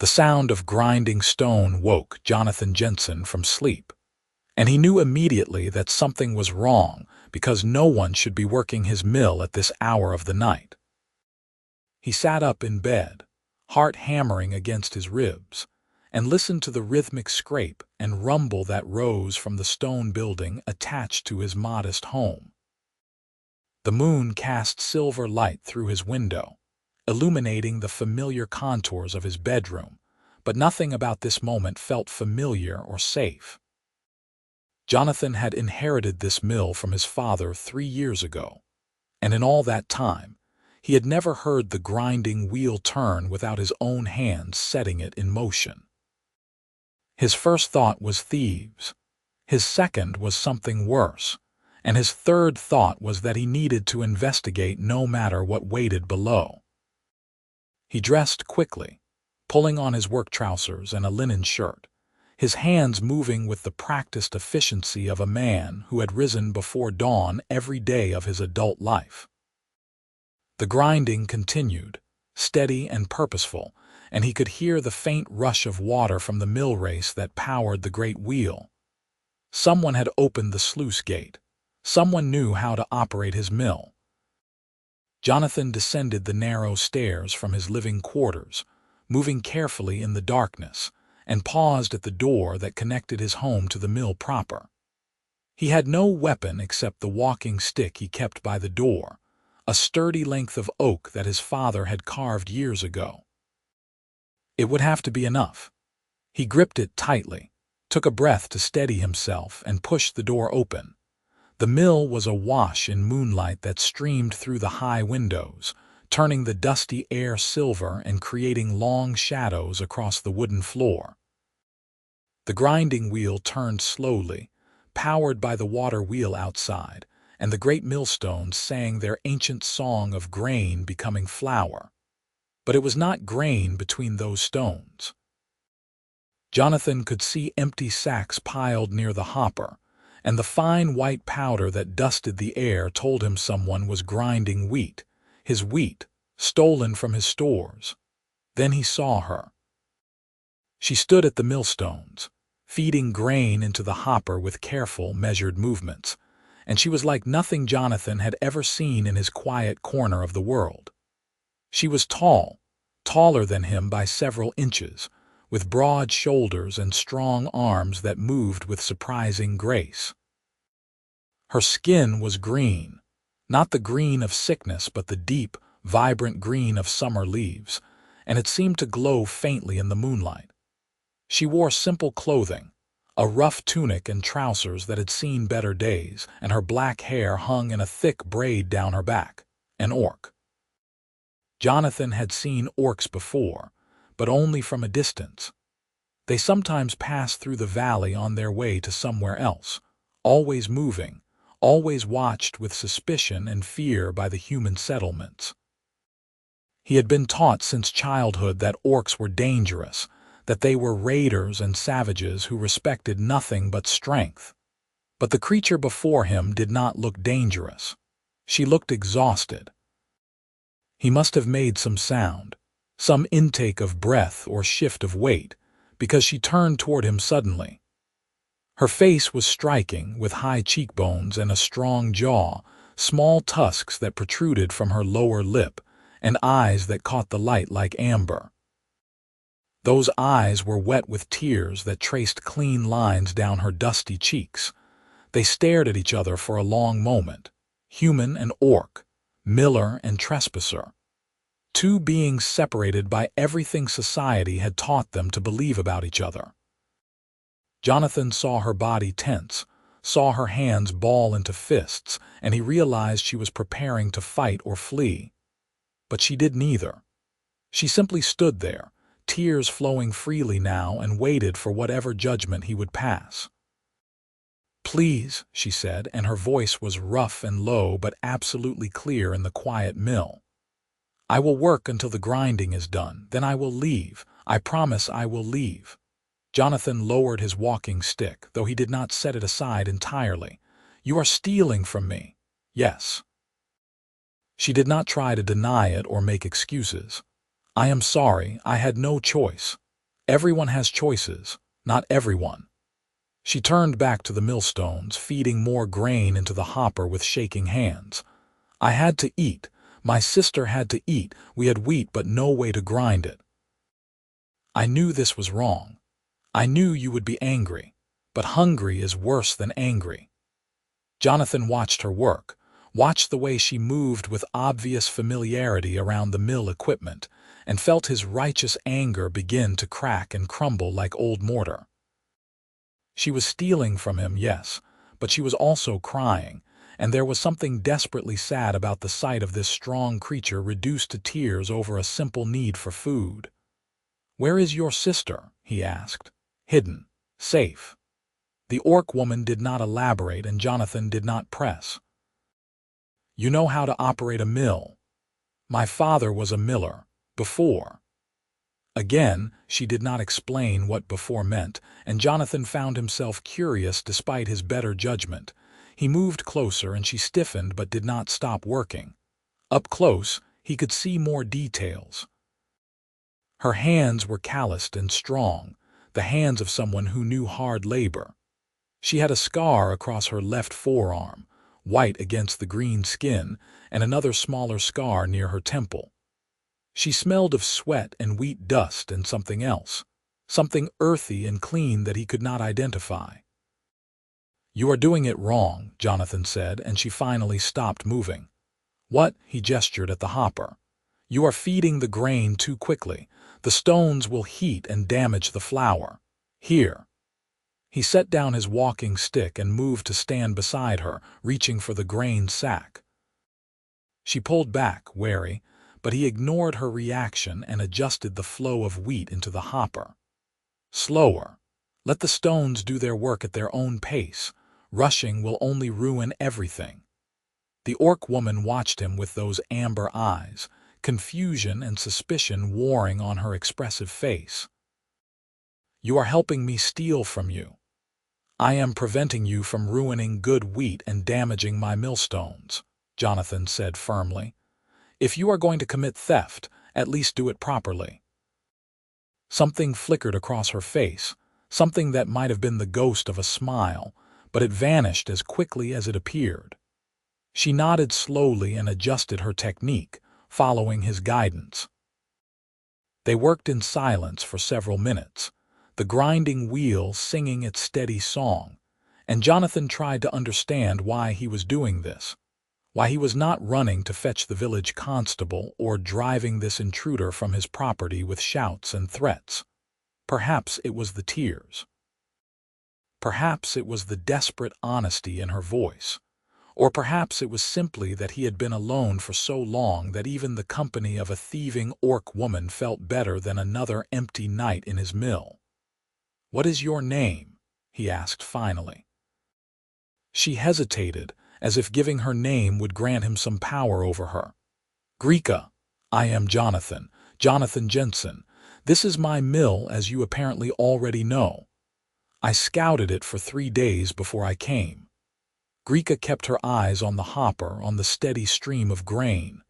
The sound of grinding stone woke Jonathan Jensen from sleep, and he knew immediately that something was wrong because no one should be working his mill at this hour of the night. He sat up in bed, heart hammering against his ribs, and listened to the rhythmic scrape and rumble that rose from the stone building attached to his modest home. The moon cast silver light through his window, illuminating the familiar contours of his bedroom, but nothing about this moment felt familiar or safe. Jonathan had inherited this mill from his father 3 years ago, and in all that time, he had never heard the grinding wheel turn without his own hands setting it in motion. His first thought was thieves, his second was something worse, and his third thought was that he needed to investigate no matter what waited below. He dressed quickly, pulling on his work trousers and a linen shirt, his hands moving with the practiced efficiency of a man who had risen before dawn every day of his adult life. The grinding continued, steady and purposeful, and he could hear the faint rush of water from the mill race that powered the great wheel. Someone had opened the sluice gate. Someone knew how to operate his mill. Jonathan descended the narrow stairs from his living quarters, moving carefully in the darkness, and paused at the door that connected his home to the mill proper. He had no weapon except the walking stick he kept by the door, a sturdy length of oak that his father had carved years ago. It would have to be enough. He gripped it tightly, took a breath to steady himself, and pushed the door open. The mill was awash in moonlight that streamed through the high windows, turning the dusty air silver and creating long shadows across the wooden floor. The grinding wheel turned slowly, powered by the water wheel outside, and the great millstones sang their ancient song of grain becoming flour. But it was not grain between those stones. Jonathan could see empty sacks piled near the hopper, and the fine white powder that dusted the air told him someone was grinding wheat, his wheat, stolen from his stores. Then he saw her. She stood at the millstones, feeding grain into the hopper with careful, measured movements, and she was like nothing Jonathan had ever seen in his quiet corner of the world. She was tall, taller than him by several inches, with broad shoulders and strong arms that moved with surprising grace. Her skin was green, not the green of sickness but the deep, vibrant green of summer leaves, and it seemed to glow faintly in the moonlight. She wore simple clothing, a rough tunic and trousers that had seen better days, and her black hair hung in a thick braid down her back, an orc. Jonathan had seen orcs before, but only from a distance. They sometimes passed through the valley on their way to somewhere else, always moving, always watched with suspicion and fear by the human settlements. He had been taught since childhood that orcs were dangerous, that they were raiders and savages who respected nothing but strength. But the creature before him did not look dangerous. She looked exhausted. He must have made some sound, some intake of breath or shift of weight, because she turned toward him suddenly. Her face was striking, with high cheekbones and a strong jaw, small tusks that protruded from her lower lip, and eyes that caught the light like amber. Those eyes were wet with tears that traced clean lines down her dusty cheeks. They stared at each other for a long moment, human and orc, miller and trespasser. Two beings separated by everything society had taught them to believe about each other. Jonathan saw her body tense, saw her hands ball into fists, and he realized she was preparing to fight or flee. But she did neither. She simply stood there, tears flowing freely now, and waited for whatever judgment he would pass. "Please," she said, and her voice was rough and low but absolutely clear in the quiet mill. "I will work until the grinding is done, then I will leave. I promise I will leave." Jonathan lowered his walking stick, though he did not set it aside entirely. "You are stealing from me." "Yes." She did not try to deny it or make excuses. "I am sorry, I had no choice. Everyone has choices, not everyone. She turned back to the millstones, feeding more grain into the hopper with shaking hands. I had to eat. My sister had to eat. We had wheat but no way to grind it. I knew this was wrong. I knew you would be angry, but hungry is worse than angry. Jonathan watched her work, watched the way she moved with obvious familiarity around the mill equipment, and felt his righteous anger begin to crack and crumble like old mortar. She was stealing from him, yes, but she was also crying, and there was something desperately sad about the sight of this strong creature reduced to tears over a simple need for food. "Where is your sister?" he asked. "Hidden. Safe." The orc woman did not elaborate, and Jonathan did not press. "You know how to operate a mill. My father was a miller. Before." Again, she did not explain what before meant, and Jonathan found himself curious despite his better judgment. He moved closer and she stiffened but did not stop working. Up close, he could see more details. Her hands were calloused and strong, the hands of someone who knew hard labor. She had a scar across her left forearm, white against the green skin, and another smaller scar near her temple. She smelled of sweat and wheat dust and something else, something earthy and clean that he could not identify. "You are doing it wrong," Jonathan said, and she finally stopped moving. "What?" He gestured at the hopper. "You are feeding the grain too quickly. The stones will heat and damage the flour. Here." He set down his walking stick and moved to stand beside her, reaching for the grain sack. She pulled back, wary, but he ignored her reaction and adjusted the flow of wheat into the hopper. "Slower. Let the stones do their work at their own pace. Rushing will only ruin everything." The orc woman watched him with those amber eyes, confusion and suspicion warring on her expressive face. "You are helping me steal from you. I am preventing you from ruining good wheat and damaging my millstones," Jonathan said firmly. "If you are going to commit theft, at least do it properly." Something flickered across her face, something that might have been the ghost of a smile, but it vanished as quickly as it appeared. She nodded slowly and adjusted her technique, following his guidance. They worked in silence for several minutes, the grinding wheel singing its steady song, and Jonathan tried to understand why he was doing this. Why he was not running to fetch the village constable or driving this intruder from his property with shouts and threats. Perhaps it was the tears. Perhaps it was the desperate honesty in her voice. Or perhaps it was simply that he had been alone for so long that even the company of a thieving orc woman felt better than another empty night in his mill. "What is your name?" he asked finally. She hesitated, as if giving her name would grant him some power over her. "Grika. I am Jonathan, Jonathan Jensen. This is my mill, as you apparently already know. I scouted it for 3 days before I came." Grika kept her eyes on the hopper, on the steady stream of grain.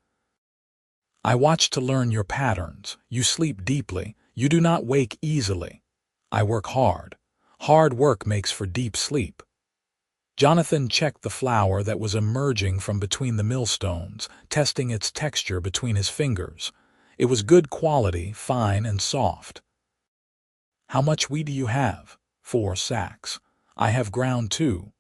"I watch to learn your patterns. You sleep deeply. You do not wake easily. I work hard. Hard work makes for deep sleep." Jonathan checked the flour that was emerging from between the millstones, testing its texture between his fingers. It was good quality, fine and soft. "How much wheat do you have?" 4 sacks. "I have ground 2.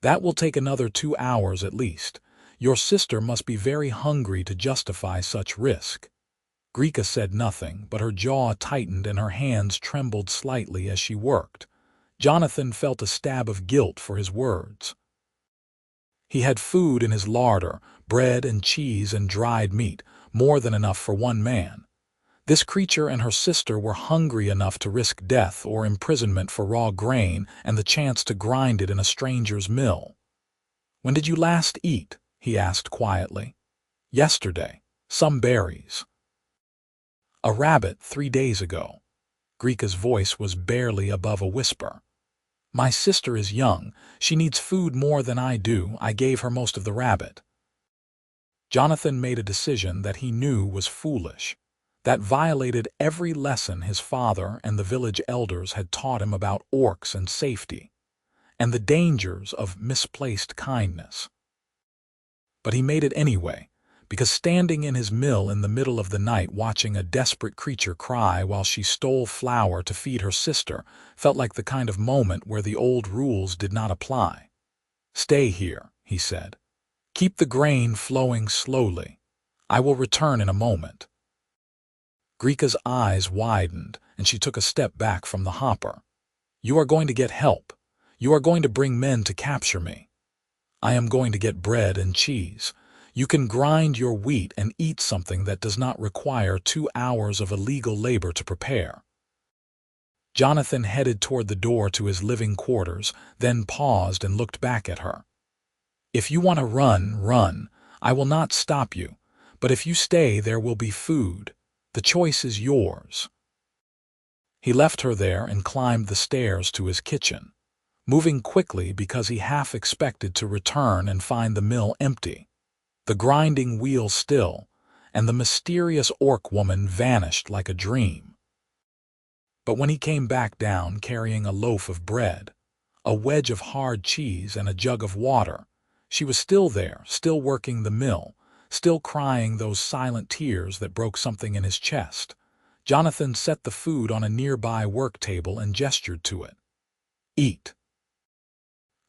"That will take another 2 hours at least. Your sister must be very hungry to justify such risk." Grika said nothing, but her jaw tightened and her hands trembled slightly as she worked. Jonathan felt a stab of guilt for his words. He had food in his larder, bread and cheese and dried meat, more than enough for one man. This creature and her sister were hungry enough to risk death or imprisonment for raw grain and the chance to grind it in a stranger's mill. "When did you last eat?" he asked quietly. "Yesterday. Some berries." "A rabbit 3 days ago." Grika's voice was barely above a whisper. "My sister is young. She needs food more than I do. I gave her most of the rabbit." Jonathan made a decision that he knew was foolish. that violated every lesson his father and the village elders had taught him about orcs and safety, and the dangers of misplaced kindness. But he made it anyway, because standing in his mill in the middle of the night watching a desperate creature cry while she stole flour to feed her sister felt like the kind of moment where the old rules did not apply. "Stay here," he said. "Keep the grain flowing slowly. I will return in a moment." Grika's eyes widened, and she took a step back from the hopper. "You are going to get help. You are going to bring men to capture me. I am going to get bread and cheese. You can grind your wheat and eat something that does not require 2 hours of illegal labor to prepare." Jonathan headed toward the door to his living quarters, then paused and looked back at her. "If you want to run, run. I will not stop you. But if you stay, there will be food. The choice is yours." He left her there and climbed the stairs to his kitchen, moving quickly because he half expected to return and find the mill empty, the grinding wheel still, and the mysterious orc woman vanished like a dream. But when he came back down carrying a loaf of bread, a wedge of hard cheese, and a jug of water, she was still there, still working the mill, still crying those silent tears that broke something in his chest. Jonathan set the food on a nearby work table and gestured to it. "Eat."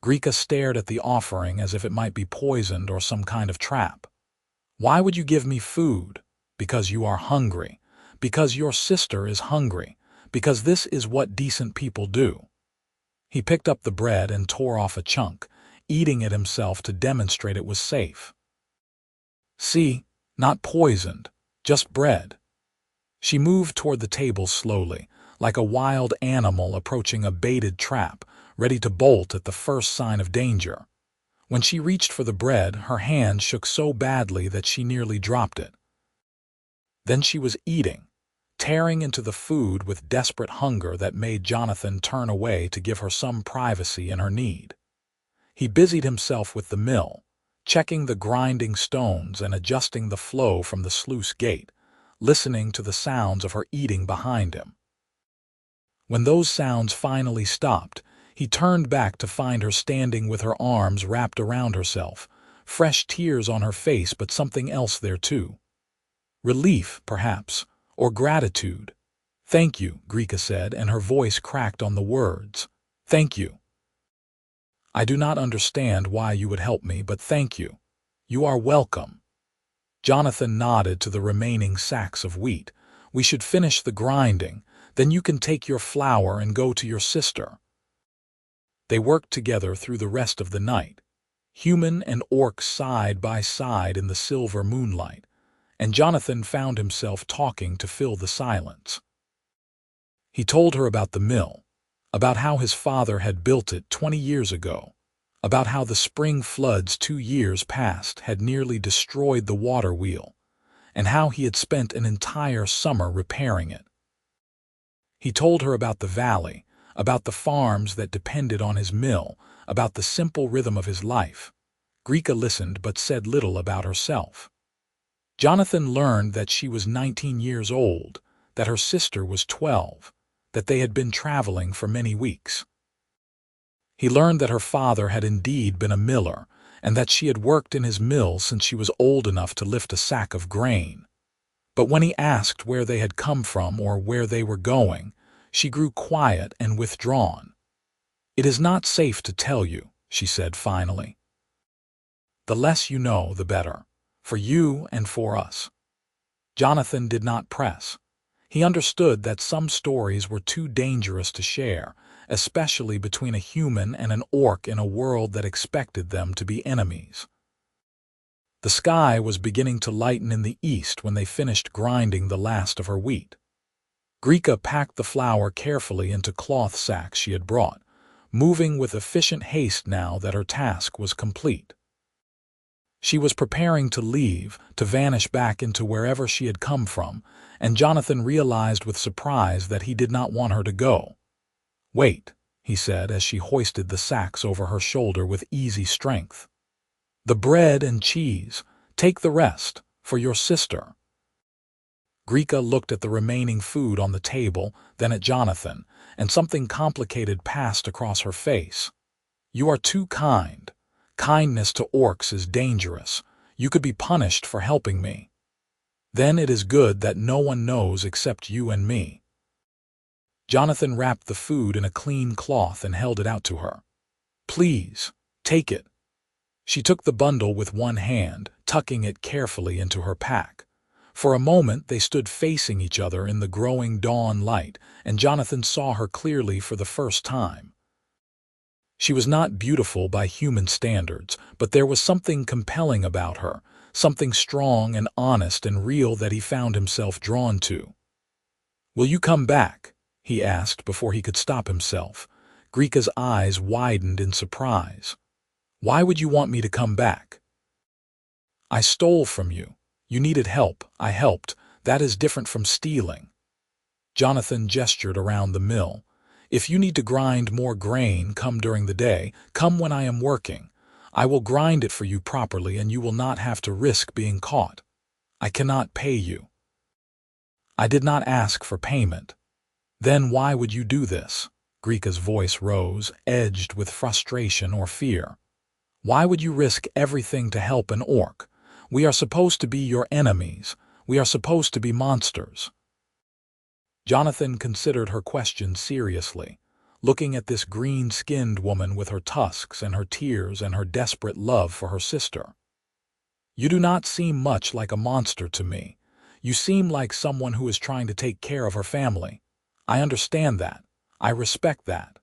Grika stared at the offering as if it might be poisoned or some kind of trap. "Why would you give me food? Because you are hungry. Because your sister is hungry. Because this is what decent people do." He picked up the bread and tore off a chunk, eating it himself to demonstrate it was safe. "See, not poisoned, just bread." She moved toward the table slowly, like a wild animal approaching a baited trap, ready to bolt at the first sign of danger. When she reached for the bread, her hand shook so badly that she nearly dropped it. Then she was eating, tearing into the food with desperate hunger that made Jonathan turn away to give her some privacy in her need. He busied himself with the mill, checking the grinding stones and adjusting the flow from the sluice gate, listening to the sounds of her eating behind him. When those sounds finally stopped, he turned back to find her standing with her arms wrapped around herself, fresh tears on her face, but something else there too. Relief, perhaps, or gratitude. "Thank you," Grika said, and her voice cracked on the words. "Thank you. I do not understand why you would help me, but thank you. You are welcome." Jonathan nodded to the remaining sacks of wheat. "We should finish the grinding, then you can take your flour and go to your sister." They worked together through the rest of the night, human and orc side by side in the silver moonlight, and Jonathan found himself talking to fill the silence. He told her about the mill, about how his father had built it 20 years ago, about how the spring floods 2 years past had nearly destroyed the water wheel, and how he had spent an entire summer repairing it. He told her about the valley, about the farms that depended on his mill, about the simple rhythm of his life. Grika listened but said little about herself. Jonathan learned that she was 19 years old, that her sister was 12, that they had been traveling for many weeks. He learned that her father had indeed been a miller, and that she had worked in his mill since she was old enough to lift a sack of grain. But when he asked where they had come from or where they were going, she grew quiet and withdrawn. "It is not safe to tell you," she said finally. "The less you know, the better, for you and for us." Jonathan did not press. He understood that some stories were too dangerous to share, especially between a human and an orc in a world that expected them to be enemies. The sky was beginning to lighten in the east when they finished grinding the last of her wheat. Grika packed the flour carefully into cloth sacks she had brought, moving with efficient haste now that her task was complete. She was preparing to leave, to vanish back into wherever she had come from, and Jonathan realized with surprise that he did not want her to go. "Wait," he said as she hoisted the sacks over her shoulder with easy strength. "The bread and cheese, take the rest, for your sister." Grika looked at the remaining food on the table, then at Jonathan, and something complicated passed across her face. "You are too kind. Kindness to orcs is dangerous. You could be punished for helping me. Then it is good that no one knows except you and me." Jonathan wrapped the food in a clean cloth and held it out to her. "Please, take it." She took the bundle with one hand, tucking it carefully into her pack. For a moment they stood facing each other in the growing dawn light, and Jonathan saw her clearly for the first time. She was not beautiful by human standards, but there was something compelling about her, something strong and honest and real that he found himself drawn to. "Will you come back?" he asked before he could stop himself. Grika's eyes widened in surprise. "Why would you want me to come back?" "I stole from you. You needed help. I helped. That is different from stealing." Jonathan gestured around the mill. "If you need to grind more grain, come during the day. Come when I am working. I will grind it for you properly and you will not have to risk being caught. I cannot pay you." "I did not ask for payment." "Then why would you do this?" Grika's voice rose, edged with frustration or fear. "Why would you risk everything to help an orc? We are supposed to be your enemies. We are supposed to be monsters." Jonathan considered her question seriously, looking at this green-skinned woman with her tusks and her tears and her desperate love for her sister. "You do not seem much like a monster to me. You seem like someone who is trying to take care of her family. I understand that. I respect that."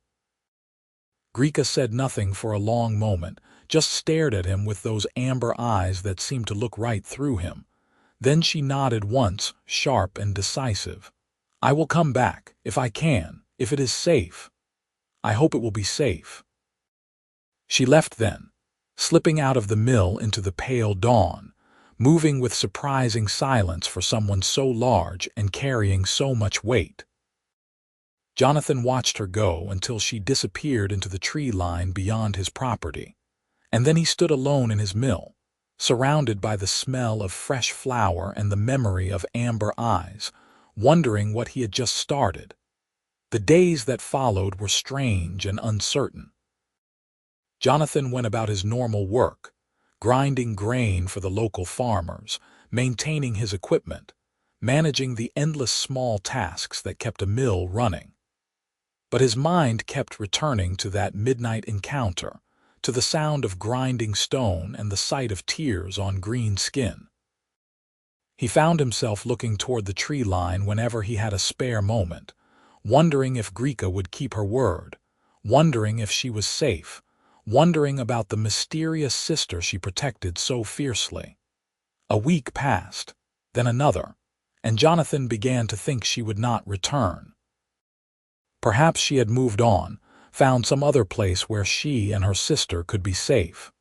Grika said nothing for a long moment, just stared at him with those amber eyes that seemed to look right through him. Then she nodded once, sharp and decisive. "I will come back, if I can, if it is safe. I hope it will be safe." She left then, slipping out of the mill into the pale dawn, moving with surprising silence for someone so large and carrying so much weight. Jonathan watched her go until she disappeared into the tree line beyond his property, and then he stood alone in his mill, surrounded by the smell of fresh flour and the memory of amber eyes, wondering what he had just started. The days that followed were strange and uncertain. Jonathan went about his normal work, grinding grain for the local farmers, maintaining his equipment, managing the endless small tasks that kept a mill running. But his mind kept returning to that midnight encounter, to the sound of grinding stone and the sight of tears on green skin. He found himself looking toward the tree line whenever he had a spare moment, wondering if Grika would keep her word, wondering if she was safe, wondering about the mysterious sister she protected so fiercely. A week passed, then another, and Jonathan began to think she would not return. Perhaps she had moved on, found some other place where she and her sister could be safe.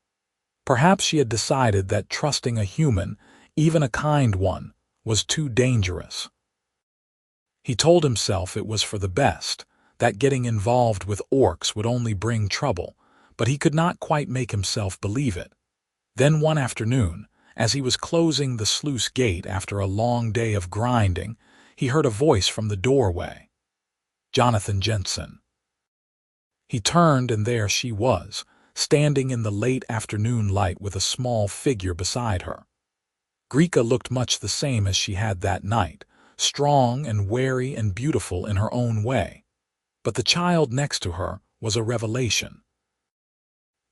Perhaps she had decided that trusting a human, even a kind one, was too dangerous. He told himself it was for the best, that getting involved with orcs would only bring trouble, but he could not quite make himself believe it. Then one afternoon, as he was closing the sluice gate after a long day of grinding, he heard a voice from the doorway. Jonathan Jensen. He turned, and there she was, standing in the late afternoon light with a small figure beside her. Grika looked much the same as she had that night, strong and wary and beautiful in her own way. But the child next to her was a revelation.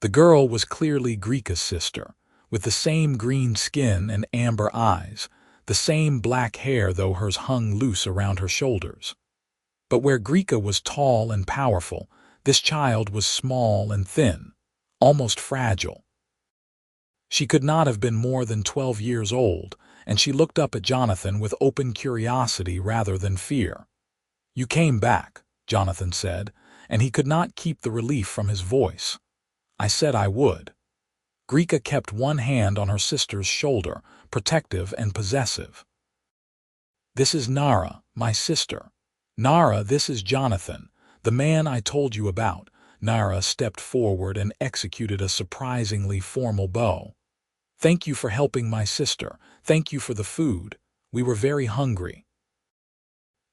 The girl was clearly Grika's sister, with the same green skin and amber eyes, the same black hair though hers hung loose around her shoulders. But where Grika was tall and powerful, this child was small and thin, almost fragile. She could not have been more than 12 years old, and she looked up at Jonathan with open curiosity rather than fear. "You came back," Jonathan said, and he could not keep the relief from his voice. "I said I would." Grika kept one hand on her sister's shoulder, protective and possessive. "This is Nara, my sister. Nara, this is Jonathan, the man I told you about." Nara stepped forward and executed a surprisingly formal bow. "Thank you for helping my sister. Thank you for the food. We were very hungry.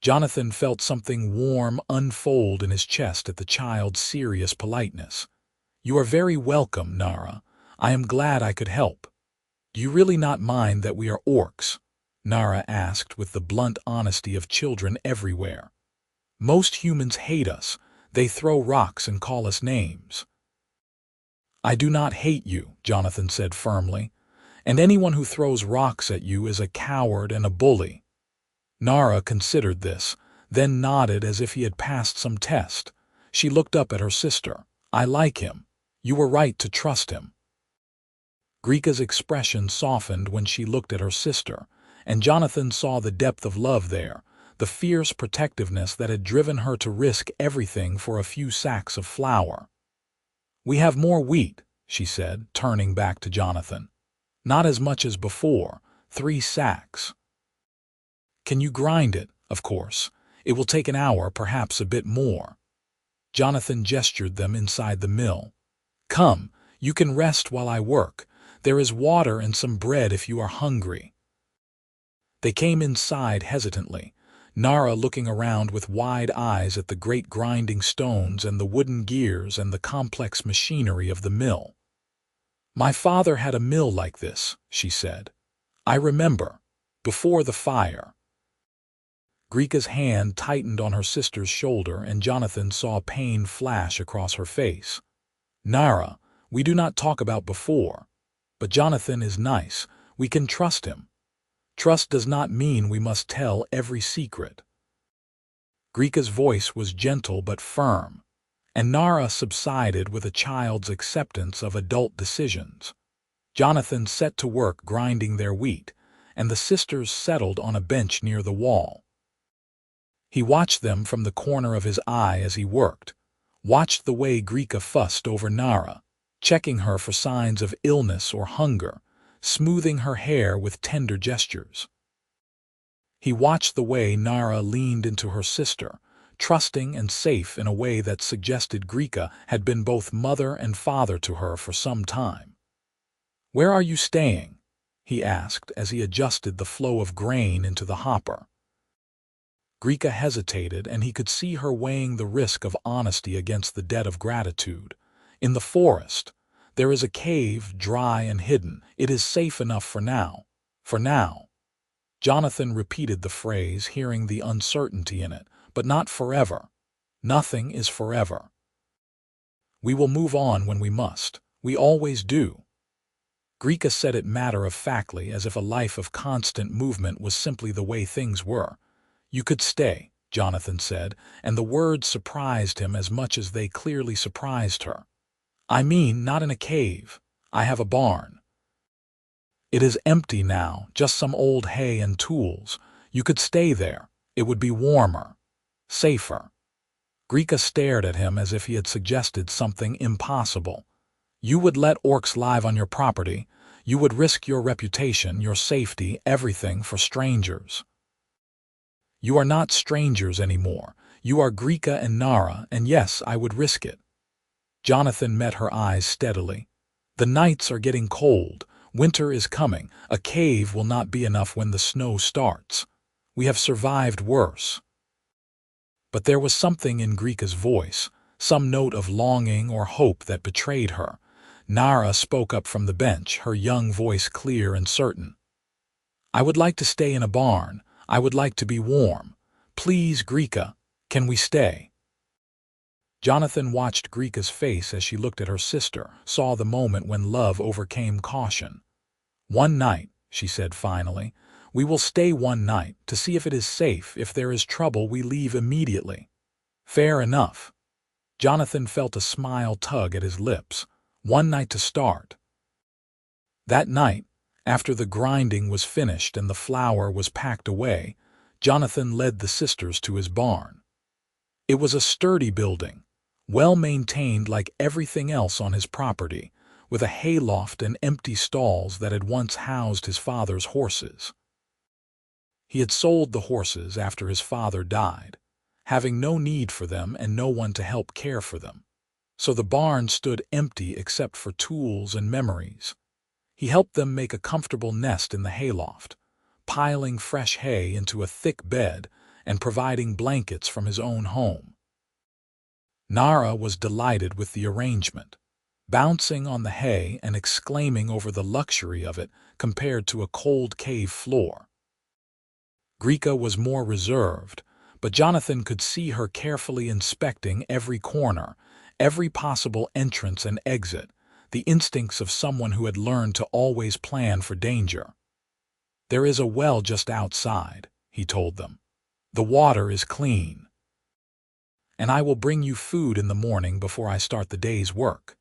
Jonathan felt something warm unfold in his chest at the child's serious politeness. You are very welcome, Nara. I am glad I could help. Do you really not mind that we are orcs? Nara asked with the blunt honesty of children everywhere. Most humans hate us. They throw rocks and call us names. I do not hate you, Jonathan said firmly, and anyone who throws rocks at you is a coward and a bully. Nara considered this, then nodded as if he had passed some test. She looked up at her sister. I like him. You were right to trust him. Grika's expression softened when she looked at her sister, and Jonathan saw the depth of love there, the fierce protectiveness that had driven her to risk everything for a few sacks of flour. We have more wheat, she said, turning back to Jonathan. Not as much as before, 3 sacks. Can you grind it? Of course. It will take an hour, perhaps a bit more. Jonathan gestured them inside the mill. Come, you can rest while I work. There is water and some bread if you are hungry. They came inside hesitantly, Nara looking around with wide eyes at the great grinding stones and the wooden gears and the complex machinery of the mill. My father had a mill like this, she said. I remember, before the fire. Grika's hand tightened on her sister's shoulder and Jonathan saw pain flash across her face. Nara, we do not talk about before. But Jonathan is nice. We can trust him. Trust does not mean we must tell every secret. Grika's voice was gentle but firm, and Nara subsided with a child's acceptance of adult decisions. Jonathan set to work grinding their wheat, and the sisters settled on a bench near the wall. He watched them from the corner of his eye as he worked, watched the way Grika fussed over Nara, checking her for signs of illness or hunger, smoothing her hair with tender gestures. He watched the way Nara leaned into her sister, trusting and safe in a way that suggested Grika had been both mother and father to her for some time. Where are you staying? He asked as he adjusted the flow of grain into the hopper. Grika hesitated, and he could see her weighing the risk of honesty against the debt of gratitude. In the forest. There is a cave, dry and hidden. It is safe enough for now. For now. Jonathan repeated the phrase, hearing the uncertainty in it, but not forever. Nothing is forever. We will move on when we must. We always do. Grika said it matter-of-factly, as if a life of constant movement was simply the way things were. You could stay, Jonathan said, and the words surprised him as much as they clearly surprised her. I mean, not in a cave. I have a barn. It is empty now, just some old hay and tools. You could stay there. It would be warmer. Safer. Grika stared at him as if he had suggested something impossible. You would let orcs live on your property. You would risk your reputation, your safety, everything for strangers. You are not strangers anymore. You are Grika and Nara, and yes, I would risk it. Jonathan met her eyes steadily. The nights are getting cold. Winter is coming. A cave will not be enough when the snow starts. We have survived worse. But there was something in Grika's voice, some note of longing or hope that betrayed her. Nara spoke up from the bench, her young voice clear and certain. I would like to stay in a barn. I would like to be warm. Please, Grika, can we stay? Jonathan watched Grika's face as she looked at her sister, saw the moment when love overcame caution. One night, she said finally. We will stay one night to see if it is safe. If there is trouble, we leave immediately. Fair enough. Jonathan felt a smile tug at his lips. One night to start. That night, after the grinding was finished and the flour was packed away, Jonathan led the sisters to his barn. It was a sturdy building, well-maintained like everything else on his property, with a hayloft and empty stalls that had once housed his father's horses. He had sold the horses after his father died, having no need for them and no one to help care for them. So the barn stood empty except for tools and memories. He helped them make a comfortable nest in the hayloft, piling fresh hay into a thick bed and providing blankets from his own home. Nara was delighted with the arrangement, bouncing on the hay and exclaiming over the luxury of it compared to a cold cave floor. Grika was more reserved, but Jonathan could see her carefully inspecting every corner, every possible entrance and exit, the instincts of someone who had learned to always plan for danger. "There is a well just outside," he told them. "The water is clean. And I will bring you food in the morning before I start the day's work."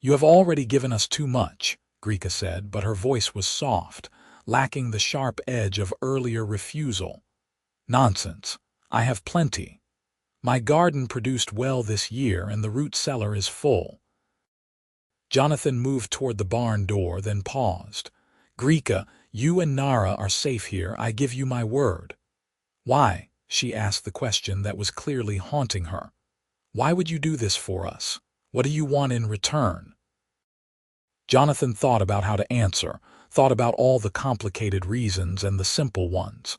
"You have already given us too much," Grika said, but her voice was soft, lacking the sharp edge of earlier refusal. "Nonsense. I have plenty. My garden produced well this year and the root cellar is full." Jonathan moved toward the barn door, then paused. "Grika, you and Nara are safe here, I give you my word." "Why?" she asked the question that was clearly haunting her. "Why would you do this for us? What do you want in return?" Jonathan thought about how to answer, thought about all the complicated reasons and the simple ones.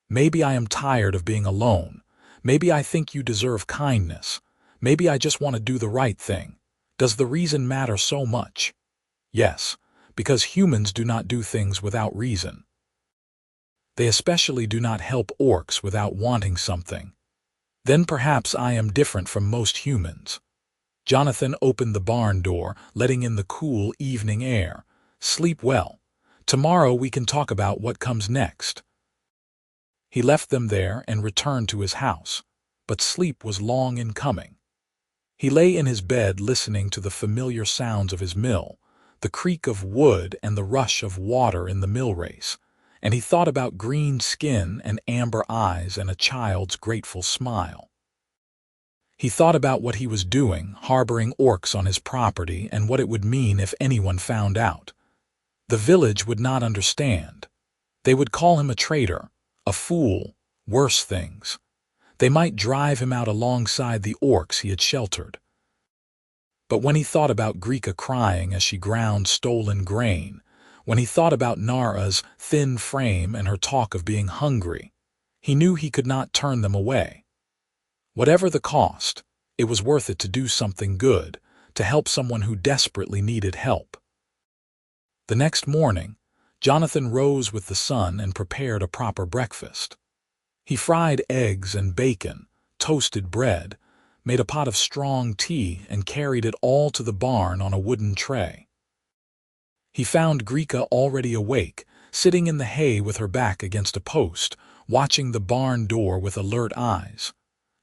"Maybe I am tired of being alone. Maybe I think you deserve kindness. Maybe I just want to do the right thing. Does the reason matter so much?" "Yes, because humans do not do things without reason. They especially do not help orcs without wanting something. Then perhaps I am different from most humans." Jonathan opened the barn door, letting in the cool evening air. "Sleep well. Tomorrow we can talk about what comes next." He left them there and returned to his house, but sleep was long in coming. He lay in his bed listening to the familiar sounds of his mill, the creak of wood and the rush of water in the mill race, and he thought about green skin and amber eyes and a child's grateful smile. He thought about what he was doing, harboring orcs on his property, and what it would mean if anyone found out. The village would not understand. They would call him a traitor, a fool, worse things. They might drive him out alongside the orcs he had sheltered. But when he thought about Grika crying as she ground stolen grain, when he thought about Nara's thin frame and her talk of being hungry, he knew he could not turn them away. Whatever the cost, it was worth it to do something good, to help someone who desperately needed help. The next morning, Jonathan rose with the sun and prepared a proper breakfast. He fried eggs and bacon, toasted bread, made a pot of strong tea, and carried it all to the barn on a wooden tray. He found Grika already awake, sitting in the hay with her back against a post, watching the barn door with alert eyes.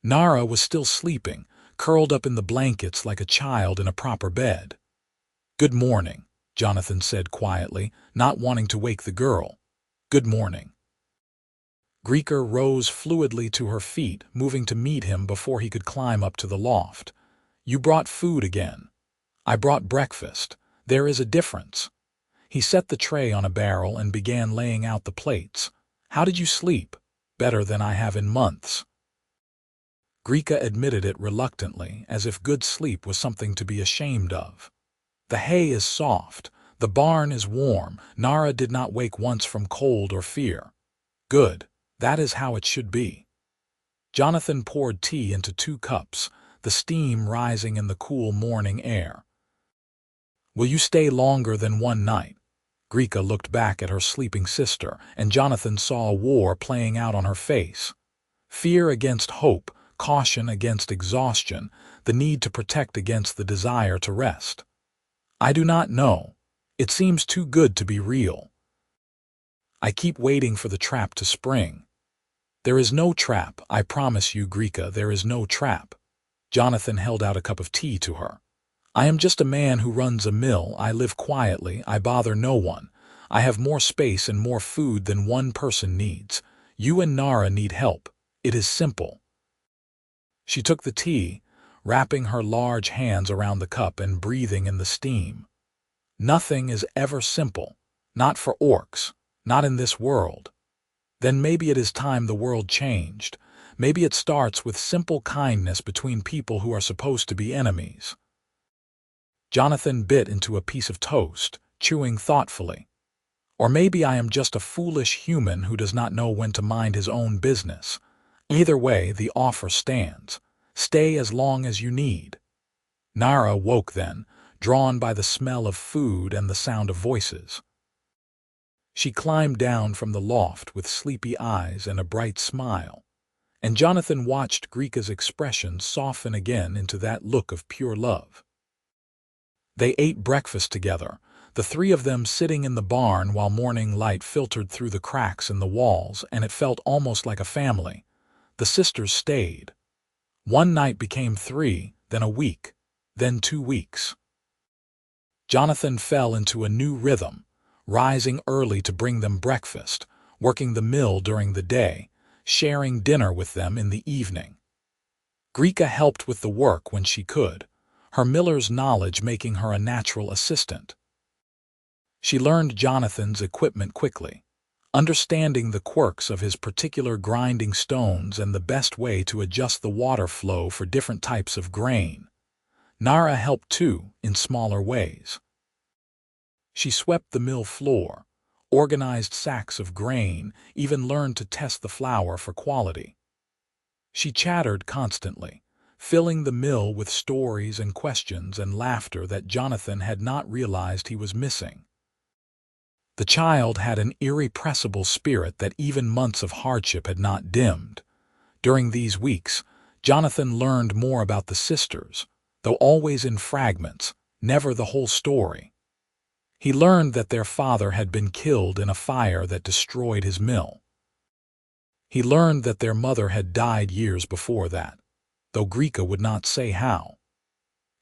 Nara was still sleeping, curled up in the blankets like a child in a proper bed. "Good morning," Jonathan said quietly, not wanting to wake the girl. "Good morning." Grika rose fluidly to her feet, moving to meet him before he could climb up to the loft. "You brought food again." "I brought breakfast. There is a difference." He set the tray on a barrel and began laying out the plates. "How did you sleep?" "Better than I have in months." Grika admitted it reluctantly, as if good sleep was something to be ashamed of. "The hay is soft. The barn is warm. Nara did not wake once from cold or fear." "Good. That is how it should be." Jonathan poured tea into 2 cups, the steam rising in the cool morning air. "Will you stay longer than one night?" Grika looked back at her sleeping sister, and Jonathan saw a war playing out on her face. Fear against hope, caution against exhaustion, the need to protect against the desire to rest. "I do not know. It seems too good to be real. I keep waiting for the trap to spring." "There is no trap, I promise you, Grika, there is no trap." Jonathan held out a cup of tea to her. "I am just a man who runs a mill. I live quietly. I bother no one. I have more space and more food than one person needs. You and Nara need help. It is simple." She took the tea, wrapping her large hands around the cup and breathing in the steam. "Nothing is ever simple. Not for orcs. Not in this world." "Then maybe it is time the world changed. Maybe it starts with simple kindness between people who are supposed to be enemies." Jonathan bit into a piece of toast, chewing thoughtfully. Or maybe I am just a foolish human who does not know when to mind his own business. Either way, the offer stands. Stay as long as you need. Nara woke then, drawn by the smell of food and the sound of voices. She climbed down from the loft with sleepy eyes and a bright smile, and Jonathan watched Grika's expression soften again into that look of pure love. They ate breakfast together, the three of them sitting in the barn while morning light filtered through the cracks in the walls, and it felt almost like a family. The sisters stayed. One night became 3, then a week, then 2 weeks. Jonathan fell into a new rhythm, rising early to bring them breakfast, working the mill during the day, sharing dinner with them in the evening. Grika helped with the work when she could, her miller's knowledge making her a natural assistant. She learned Jonathan's equipment quickly, understanding the quirks of his particular grinding stones and the best way to adjust the water flow for different types of grain. Nara helped too, in smaller ways. She swept the mill floor, organized sacks of grain, even learned to test the flour for quality. She chattered constantly, filling the mill with stories and questions and laughter that Jonathan had not realized he was missing. The child had an irrepressible spirit that even months of hardship had not dimmed. During these weeks, Jonathan learned more about the sisters, though always in fragments, never the whole story. He learned that their father had been killed in a fire that destroyed his mill. He learned that their mother had died years before that, though Grika would not say how.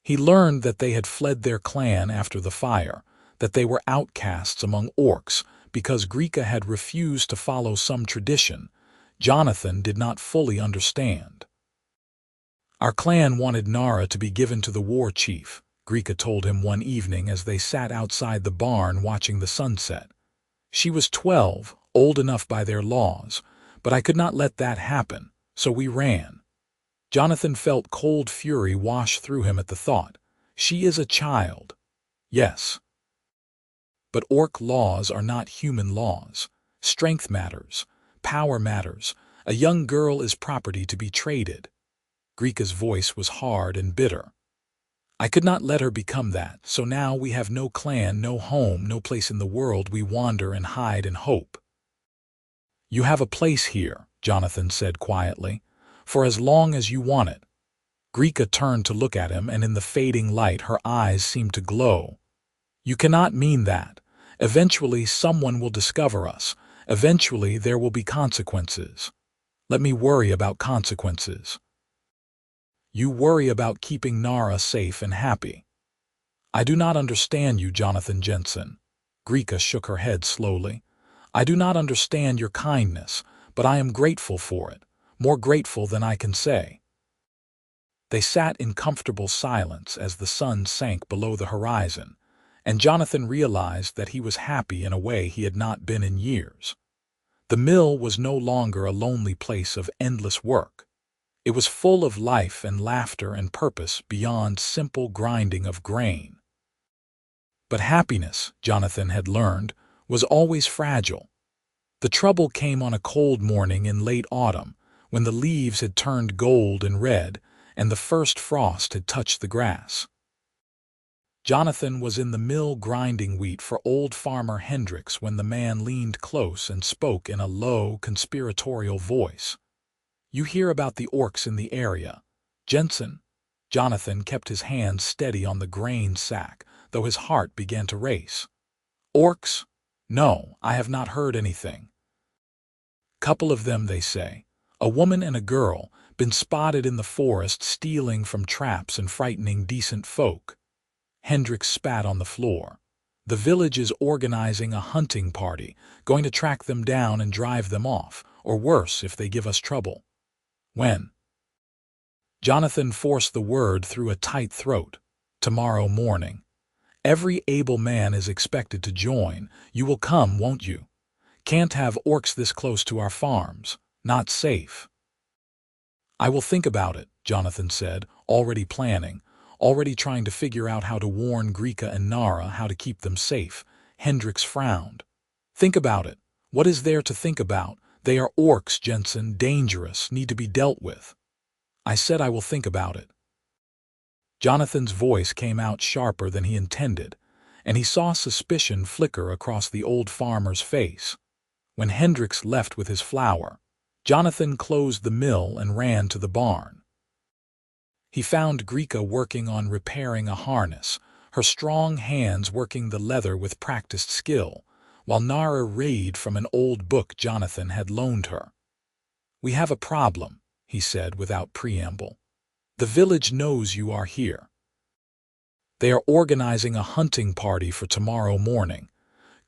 He learned that they had fled their clan after the fire, that they were outcasts among orcs because Grika had refused to follow some tradition Jonathan did not fully understand. Our clan wanted Nara to be given to the war chief, Grika told him one evening as they sat outside the barn watching the sunset. She was 12, old enough by their laws, but I could not let that happen, so we ran. Jonathan felt cold fury wash through him at the thought. She is a child. Yes. But orc laws are not human laws. Strength matters. Power matters. A young girl is property to be traded. Grika's voice was hard and bitter. I could not let her become that, so now we have no clan, no home, no place in the world. We wander and hide and hope. You have a place here, Jonathan said quietly, for as long as you want it. Grika turned to look at him, and in the fading light her eyes seemed to glow. You cannot mean that. Eventually someone will discover us. Eventually there will be consequences. Let me worry about consequences. You worry about keeping Nara safe and happy. I do not understand you, Jonathan Jensen. Grika shook her head slowly. I do not understand your kindness, but I am grateful for it, more grateful than I can say. They sat in comfortable silence as the sun sank below the horizon, and Jonathan realized that he was happy in a way he had not been in years. The mill was no longer a lonely place of endless work. It was full of life and laughter and purpose beyond simple grinding of grain. But happiness, Jonathan had learned, was always fragile. The trouble came on a cold morning in late autumn, when the leaves had turned gold and red, and the first frost had touched the grass. Jonathan was in the mill grinding wheat for old farmer Hendricks when the man leaned close and spoke in a low, conspiratorial voice. You hear about the orcs in the area, Jensen? Jonathan kept his hands steady on the grain sack, though his heart began to race. Orcs? No, I have not heard anything. Couple of them, they say. A woman and a girl, been spotted in the forest stealing from traps and frightening decent folk. Hendricks spat on the floor. The village is organizing a hunting party, going to track them down and drive them off, or worse if they give us trouble. When? Jonathan forced the word through a tight throat. Tomorrow morning. Every able man is expected to join. You will come, won't you? Can't have orcs this close to our farms. Not safe. I will think about it, Jonathan said, already planning, already trying to figure out how to warn Grika and Nara, how to keep them safe. Hendricks frowned. Think about it. What is there to think about? They are orcs, Jensen, dangerous, need to be dealt with. I said I will think about it. Jonathan's voice came out sharper than he intended, and he saw suspicion flicker across the old farmer's face. When Hendricks left with his flour, Jonathan closed the mill and ran to the barn. He found Grika working on repairing a harness, her strong hands working the leather with practiced skill, while Nara read from an old book Jonathan had loaned her. "We have a problem," he said without preamble. "The village knows you are here. They are organizing a hunting party for tomorrow morning."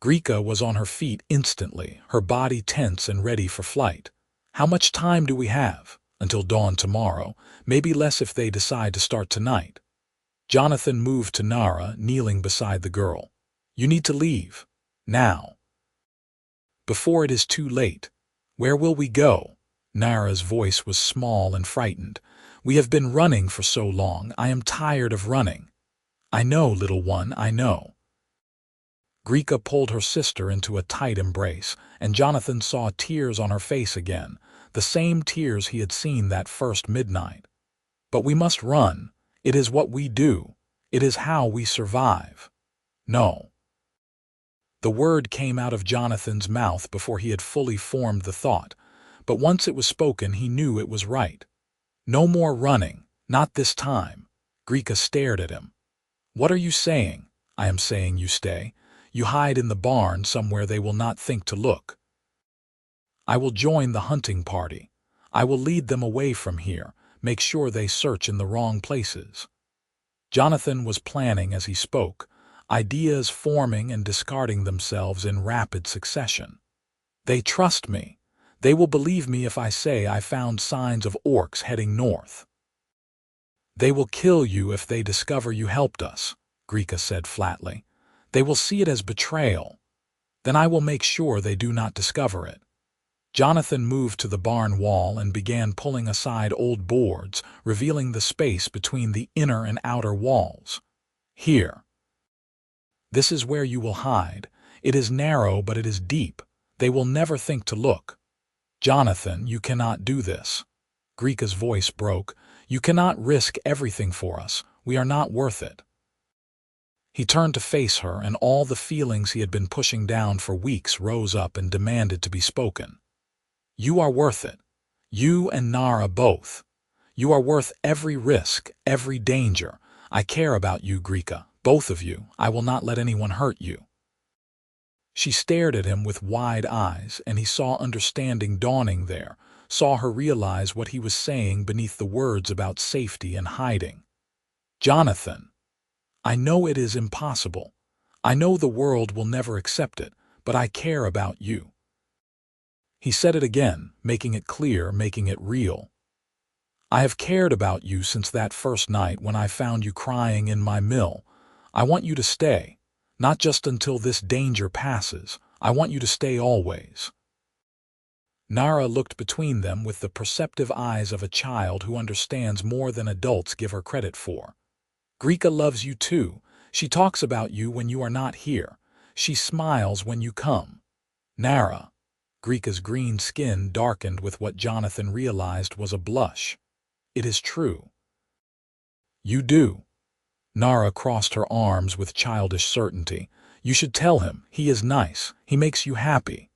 Grika was on her feet instantly, her body tense and ready for flight. "How much time do we have?" "Until dawn tomorrow, maybe less if they decide to start tonight." Jonathan moved to Nara, kneeling beside the girl. "You need to leave. Now. Before it is too late." "Where will we go?" Nara's voice was small and frightened. "We have been running for so long. I am tired of running." "I know, little one, I know." Grika pulled her sister into a tight embrace, and Jonathan saw tears on her face again, the same tears he had seen that first midnight. "But we must run. It is what we do. It is how we survive." "No." The word came out of Jonathan's mouth before he had fully formed the thought, but once it was spoken he knew it was right. "No more running. Not this time." Grika stared at him. "What are you saying?" "I am saying you stay. You hide in the barn somewhere they will not think to look. I will join the hunting party. I will lead them away from here, make sure they search in the wrong places." Jonathan was planning as he spoke, ideas forming and discarding themselves in rapid succession. "They trust me. They will believe me if I say I found signs of orcs heading north." "They will kill you if they discover you helped us," Grika said flatly. "They will see it as betrayal. Then I will make sure they do not discover it." Jonathan moved to the barn wall and began pulling aside old boards, revealing the space between the inner and outer walls. "Here. This is where you will hide. It is narrow, but it is deep. They will never think to look." "Jonathan, you cannot do this." Grika's voice broke. "You cannot risk everything for us. We are not worth it." He turned to face her, and all the feelings he had been pushing down for weeks rose up and demanded to be spoken. "You are worth it. You and Nara both. You are worth every risk, every danger. I care about you, Grika, both of you. I will not let anyone hurt you." She stared at him with wide eyes, and he saw understanding dawning there, saw her realize what he was saying beneath the words about safety and hiding. "Jonathan, I know it is impossible. I know the world will never accept it, but I care about you." He said it again, making it clear, making it real. "I have cared about you since that first night when I found you crying in my mill. I want you to stay, not just until this danger passes. I want you to stay always." Nara looked between them with the perceptive eyes of a child who understands more than adults give her credit for. "Grika loves you too. She talks about you when you are not here. She smiles when you come." "Nara." Grika's green skin darkened with what Jonathan realized was a blush. "It is true." "You do." Nara crossed her arms with childish certainty. "You should tell him. He is nice. He makes you happy."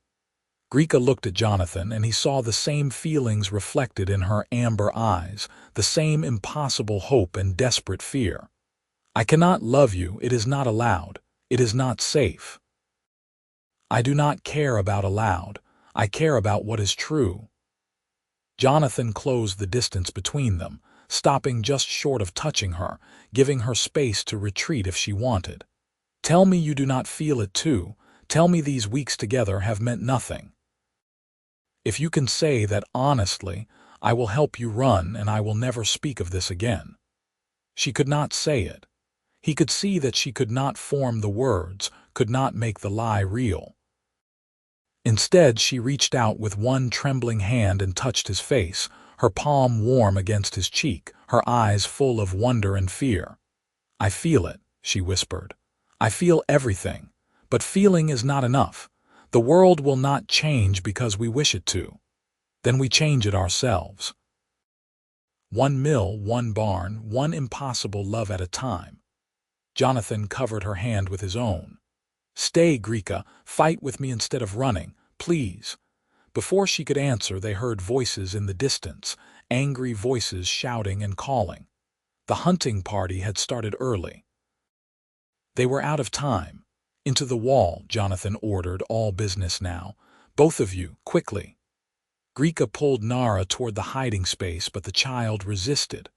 Grika looked at Jonathan, and he saw the same feelings reflected in her amber eyes, the same impossible hope and desperate fear. "I cannot love you. It is not allowed. It is not safe." "I do not care about allowed. I care about what is true." Jonathan closed the distance between them, stopping just short of touching her, giving her space to retreat if she wanted. "Tell me you do not feel it too. Tell me these weeks together have meant nothing. If you can say that honestly, I will help you run and I will never speak of this again." She could not say it. He could see that she could not form the words, could not make the lie real. Instead, she reached out with one trembling hand and touched his face, her palm warm against his cheek, her eyes full of wonder and fear. "I feel it," she whispered. "I feel everything. But feeling is not enough. The world will not change because we wish it to. Then we change it ourselves. One mill, one barn, one impossible love at a time. Jonathan covered her hand with his own. Stay, Grika, fight with me instead of running, please. Before she could answer, they heard voices in the distance, angry voices shouting and calling. The hunting party had started early. They were out of time. Into the wall, Jonathan ordered, all business now. Both of you, quickly. Grika pulled Nara toward the hiding space, but the child resisted.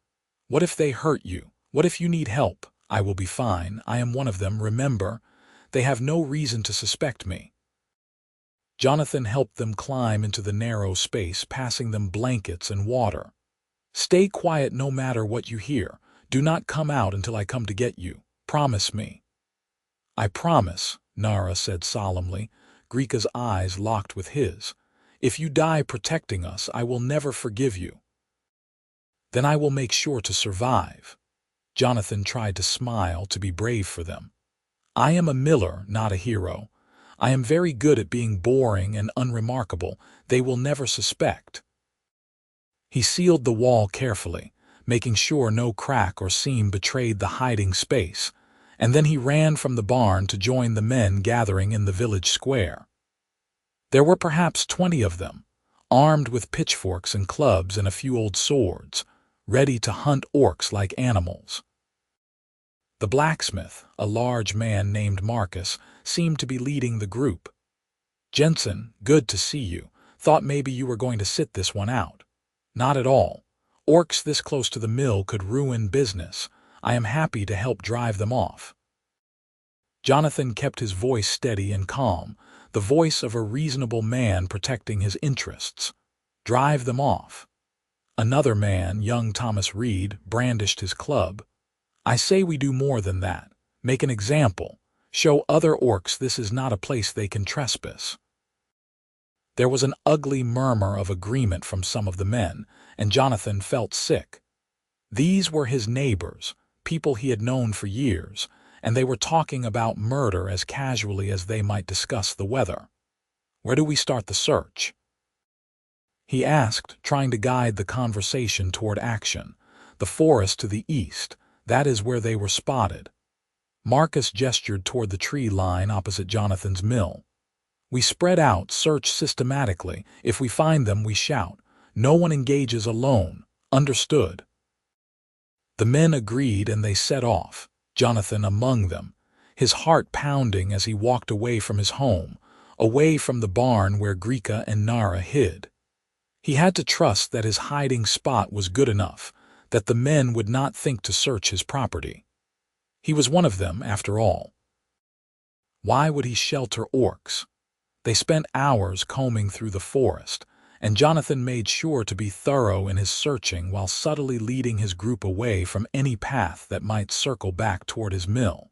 What if they hurt you? What if you need help? I will be fine. I am one of them, remember? They have no reason to suspect me. Jonathan helped them climb into the narrow space, passing them blankets and water. Stay quiet no matter what you hear. Do not come out until I come to get you. Promise me. I promise, Nara said solemnly. Grika's eyes locked with his. If you die protecting us, I will never forgive you. Then I will make sure to survive. Jonathan tried to smile, to be brave for them. I am a miller, not a hero. I am very good at being boring and unremarkable. They will never suspect. He sealed the wall carefully, making sure no crack or seam betrayed the hiding space, and then he ran from the barn to join the men gathering in the village square. There were perhaps 20 of them, armed with pitchforks and clubs and a few old swords, ready to hunt orcs like animals. The blacksmith, a large man named Marcus, seemed to be leading the group. Jensen, good to see you. Thought maybe you were going to sit this one out. Not at all. Orcs this close to the mill could ruin business. I am happy to help drive them off. Jonathan kept his voice steady and calm, the voice of a reasonable man protecting his interests. Drive them off. Another man, young Thomas Reed, brandished his club. I say we do more than that. Make an example. Show other orcs this is not a place they can trespass. There was an ugly murmur of agreement from some of the men, and Jonathan felt sick. These were his neighbors, people he had known for years, and they were talking about murder as casually as they might discuss the weather. Where do we start the search? He asked, trying to guide the conversation toward action. The forest to the east, that is where they were spotted. Marcus gestured toward the tree line opposite Jonathan's mill. We spread out, search systematically. If we find them, we shout. No one engages alone. Understood? The men agreed and they set off, Jonathan among them, his heart pounding as he walked away from his home, away from the barn where Grika and Nara hid. He had to trust that his hiding spot was good enough, that the men would not think to search his property. He was one of them, after all. Why would he shelter orcs? They spent hours combing through the forest, and Jonathan made sure to be thorough in his searching while subtly leading his group away from any path that might circle back toward his mill.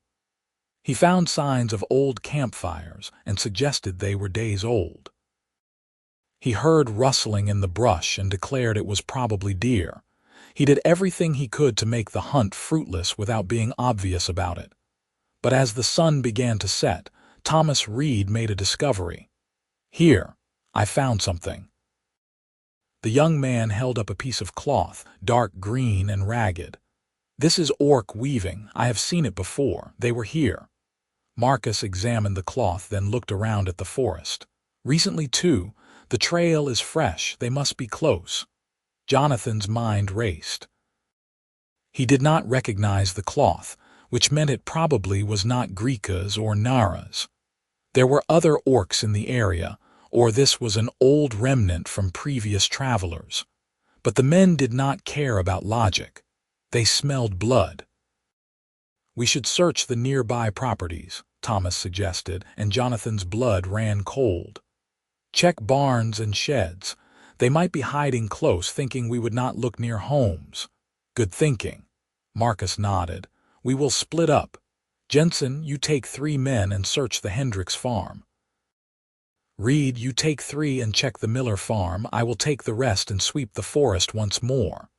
He found signs of old campfires and suggested they were days old. He heard rustling in the brush and declared it was probably deer. He did everything he could to make the hunt fruitless without being obvious about it. But as the sun began to set, Thomas Reed made a discovery. Here, I found something. The young man held up a piece of cloth, dark green and ragged. This is orc weaving. I have seen it before. They were here. Marcus examined the cloth, then looked around at the forest. Recently, too. The trail is fresh. They must be close. Jonathan's mind raced. He did not recognize the cloth, which meant it probably was not Grika's or Nara's. There were other orcs in the area, or this was an old remnant from previous travelers. But the men did not care about logic. They smelled blood. We should search the nearby properties, Thomas suggested, and Jonathan's blood ran cold. Check barns and sheds. They might be hiding close, thinking we would not look near homes. Good thinking. Marcus nodded. We will split up. Jensen, you take 3 men and search the Hendricks farm. Reed, you take 3 and check the Miller farm. I will take the rest and sweep the forest once more.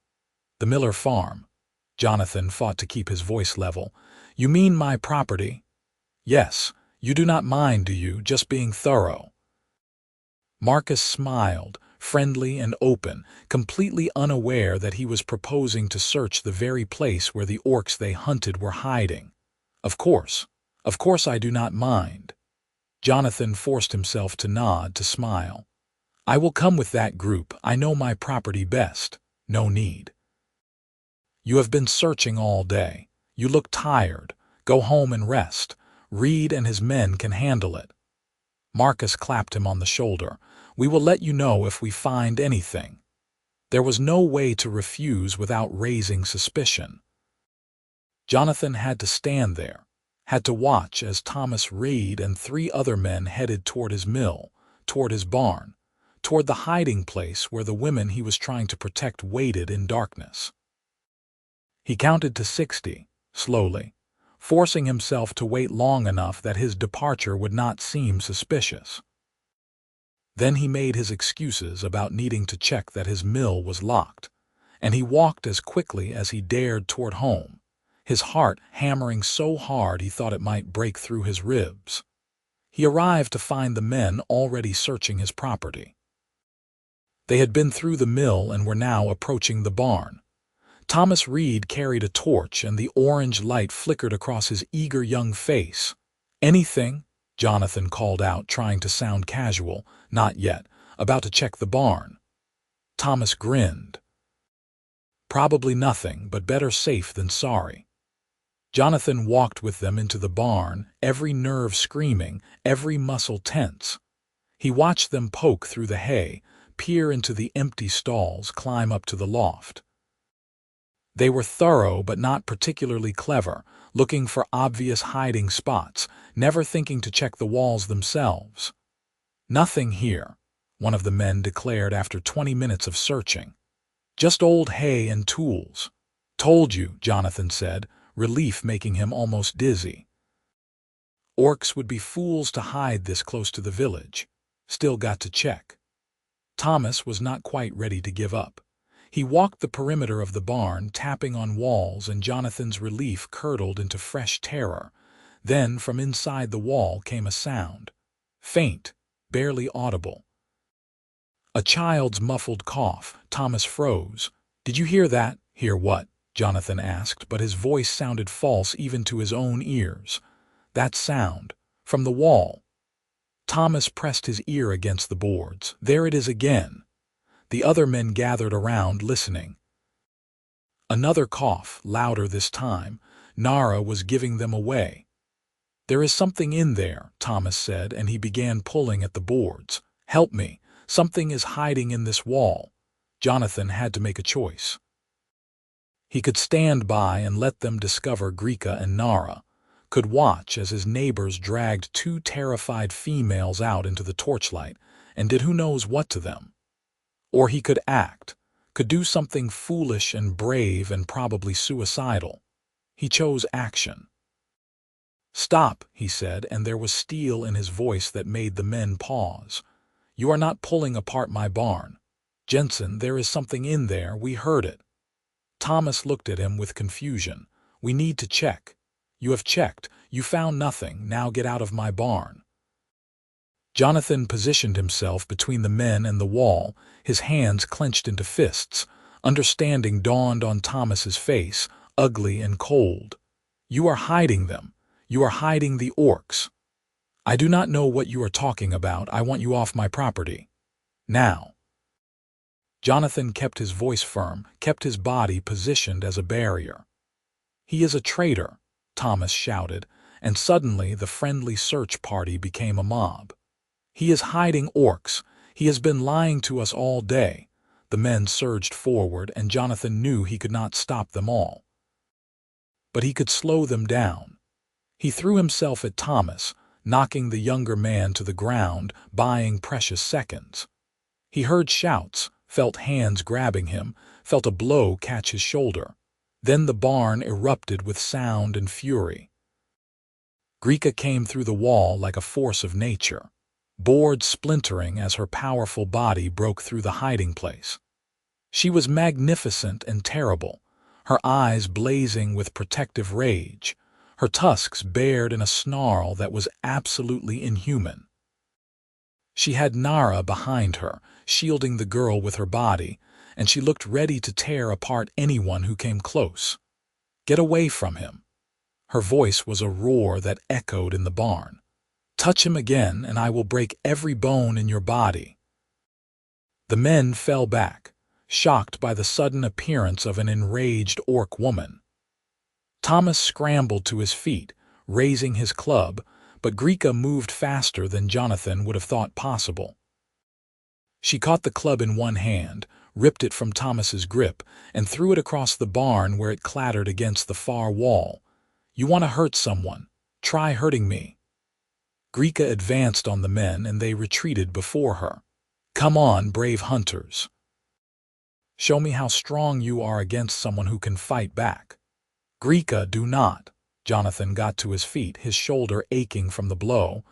The Miller farm. Jonathan fought to keep his voice level. You mean my property? Yes. You do not mind, do you, just being thorough? Marcus smiled, friendly and open, completely unaware that he was proposing to search the very place where the orcs they hunted were hiding. Of course I do not mind. Jonathan forced himself to nod, to smile. I will come with that group. I know my property best. No need. You have been searching all day. You look tired. Go home and rest. Reed and his men can handle it. Marcus clapped him on the shoulder. We will let you know if we find anything. There was no way to refuse without raising suspicion. Jonathan had to stand there, had to watch as Thomas Reed and 3 other men headed toward his mill, toward his barn, toward the hiding place where the women he was trying to protect waited in darkness. He counted to 60, slowly, forcing himself to wait long enough that his departure would not seem suspicious. Then he made his excuses about needing to check that his mill was locked, and he walked as quickly as he dared toward home, his heart hammering so hard he thought it might break through his ribs. He arrived to find the men already searching his property. They had been through the mill and were now approaching the barn. Thomas Reed carried a torch, and the orange light flickered across his eager young face. Anything? Jonathan called out, trying to sound casual. Not yet. About to check the barn. Thomas grinned. Probably nothing, but better safe than sorry. Jonathan walked with them into the barn, every nerve screaming, every muscle tense. He watched them poke through the hay, peer into the empty stalls, climb up to the loft. They were thorough but not particularly clever, looking for obvious hiding spots, never thinking to check the walls themselves. Nothing here, one of the men declared after 20 minutes of searching. Just old hay and tools. Told you, Jonathan said, relief making him almost dizzy. Orcs would be fools to hide this close to the village. Still got to check. Thomas was not quite ready to give up. He walked the perimeter of the barn, tapping on walls, and Jonathan's relief curdled into fresh terror. Then, from inside the wall came a sound. Faint, barely audible. A child's muffled cough. Thomas froze. Did you hear that? Hear what? Jonathan asked, but his voice sounded false even to his own ears. That sound. From the wall. Thomas pressed his ear against the boards. There it is again. The other men gathered around, listening. Another cough, louder this time. Nara was giving them away. There is something in there, Thomas said, and he began pulling at the boards. Help me. Something is hiding in this wall. Jonathan had to make a choice. He could stand by and let them discover Grika and Nara, could watch as his neighbors dragged 2 terrified females out into the torchlight and did who knows what to them. Or he could act, could do something foolish and brave and probably suicidal. He chose action. Stop, he said, and there was steel in his voice that made the men pause. You are not pulling apart my barn. Jensen, there is something in there. We heard it. Thomas looked at him with confusion. We need to check. You have checked. You found nothing. Now get out of my barn. Jonathan positioned himself between the men and the wall, his hands clenched into fists. Understanding dawned on Thomas's face, ugly and cold. You are hiding them. You are hiding the orcs. I do not know what you are talking about. I want you off my property. Now. Jonathan kept his voice firm, kept his body positioned as a barrier. He is a traitor, Thomas shouted, and suddenly the friendly search party became a mob. He is hiding orcs. He has been lying to us all day. The men surged forward, and Jonathan knew he could not stop them all. But he could slow them down. He threw himself at Thomas, knocking the younger man to the ground, buying precious seconds. He heard shouts, felt hands grabbing him, felt a blow catch his shoulder. Then the barn erupted with sound and fury. Grika came through the wall like a force of nature, boards splintering as her powerful body broke through the hiding place. She was magnificent and terrible, her eyes blazing with protective rage, her tusks bared in a snarl that was absolutely inhuman. She had Nara behind her, shielding the girl with her body, and she looked ready to tear apart anyone who came close. "Get away from him." Her voice was a roar that echoed in the barn. "Touch him again, and I will break every bone in your body." The men fell back, shocked by the sudden appearance of an enraged orc woman. Thomas scrambled to his feet, raising his club, but Grika moved faster than Jonathan would have thought possible. She caught the club in one hand, ripped it from Thomas's grip, and threw it across the barn where it clattered against the far wall. "You want to hurt someone? Try hurting me." Grika advanced on the men, and they retreated before her. "Come on, brave hunters. Show me how strong you are against someone who can fight back." "Grika, do not." Jonathan got to his feet, his shoulder aching from the blow.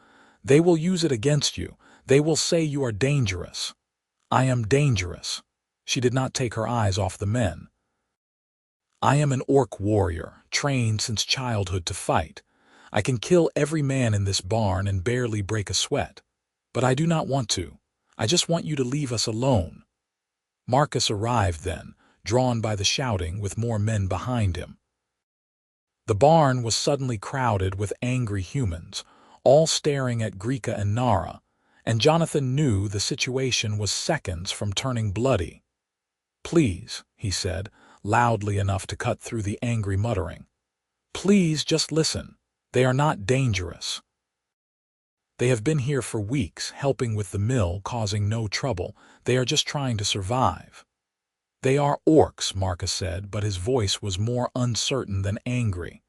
"They will use it against you. They will say you are dangerous." "I am dangerous." She did not take her eyes off the men. "I am an orc warrior, trained since childhood to fight. I can kill every man in this barn and barely break a sweat. But I do not want to. I just want you to leave us alone." Marcus arrived then, drawn by the shouting with more men behind him. The barn was suddenly crowded with angry humans, all staring at Grika and Nara, and Jonathan knew the situation was seconds from turning bloody. "Please," he said, loudly enough to cut through the angry muttering. "Please just listen. They are not dangerous. They have been here for weeks, helping with the mill, causing no trouble. They are just trying to survive." "They are orcs," Marcus said, but his voice was more uncertain than angry.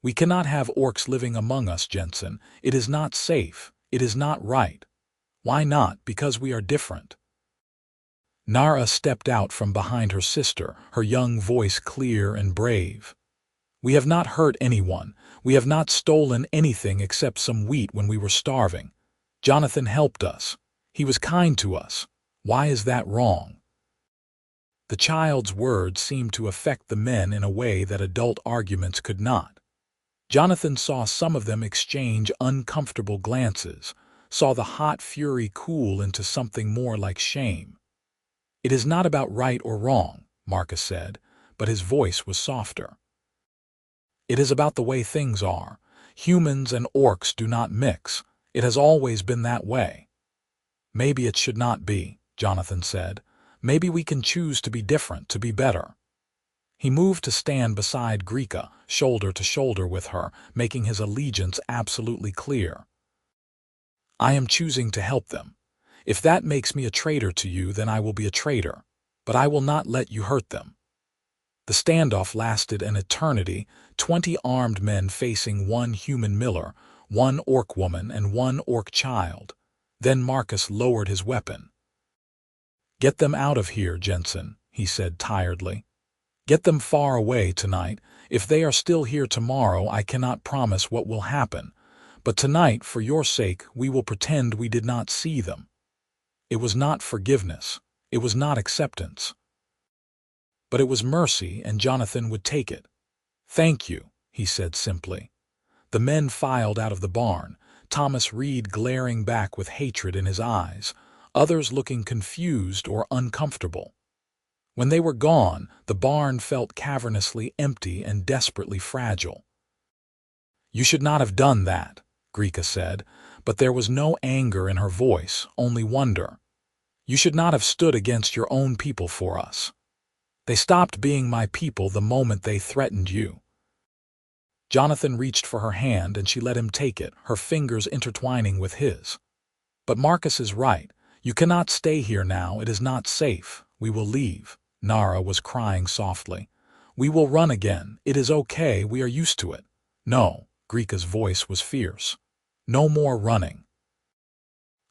"We cannot have orcs living among us, Jensen. It is not safe. It is not right." "Why not? Because we are different." Nara stepped out from behind her sister, her young voice clear and brave. "We have not hurt anyone. We have not stolen anything except some wheat when we were starving. Jonathan helped us. He was kind to us. Why is that wrong?" The child's words seemed to affect the men in a way that adult arguments could not. Jonathan saw some of them exchange uncomfortable glances, saw the hot fury cool into something more like shame. "It is not about right or wrong," Marcus said, but his voice was softer. "It is about the way things are. Humans and orcs do not mix. It has always been that way." "Maybe it should not be," Jonathan said. "Maybe we can choose to be different, to be better." He moved to stand beside Grika, shoulder to shoulder with her, making his allegiance absolutely clear. "I am choosing to help them. If that makes me a traitor to you, then I will be a traitor. But I will not let you hurt them." The standoff lasted an eternity, 20 armed men facing one human miller, one orc woman, and one orc child. Then Marcus lowered his weapon. "Get them out of here, Jensen," he said tiredly. "Get them far away tonight. If they are still here tomorrow, I cannot promise what will happen. But tonight, for your sake, we will pretend we did not see them." It was not forgiveness. It was not acceptance. But it was mercy, and Jonathan would take it. "Thank you," he said simply. The men filed out of the barn, Thomas Reed glaring back with hatred in his eyes, others looking confused or uncomfortable. When they were gone, the barn felt cavernously empty and desperately fragile. "You should not have done that," Grika said, but there was no anger in her voice, only wonder. "You should not have stood against your own people for us. They stopped being my people the moment they threatened you." Jonathan reached for her hand and she let him take it, her fingers intertwining with his. "But Marcus is right. You cannot stay here now. It is not safe. We will leave." Nara was crying softly. "We will run again. It is okay. We are used to it." "No," Grika's voice was fierce. "No more running.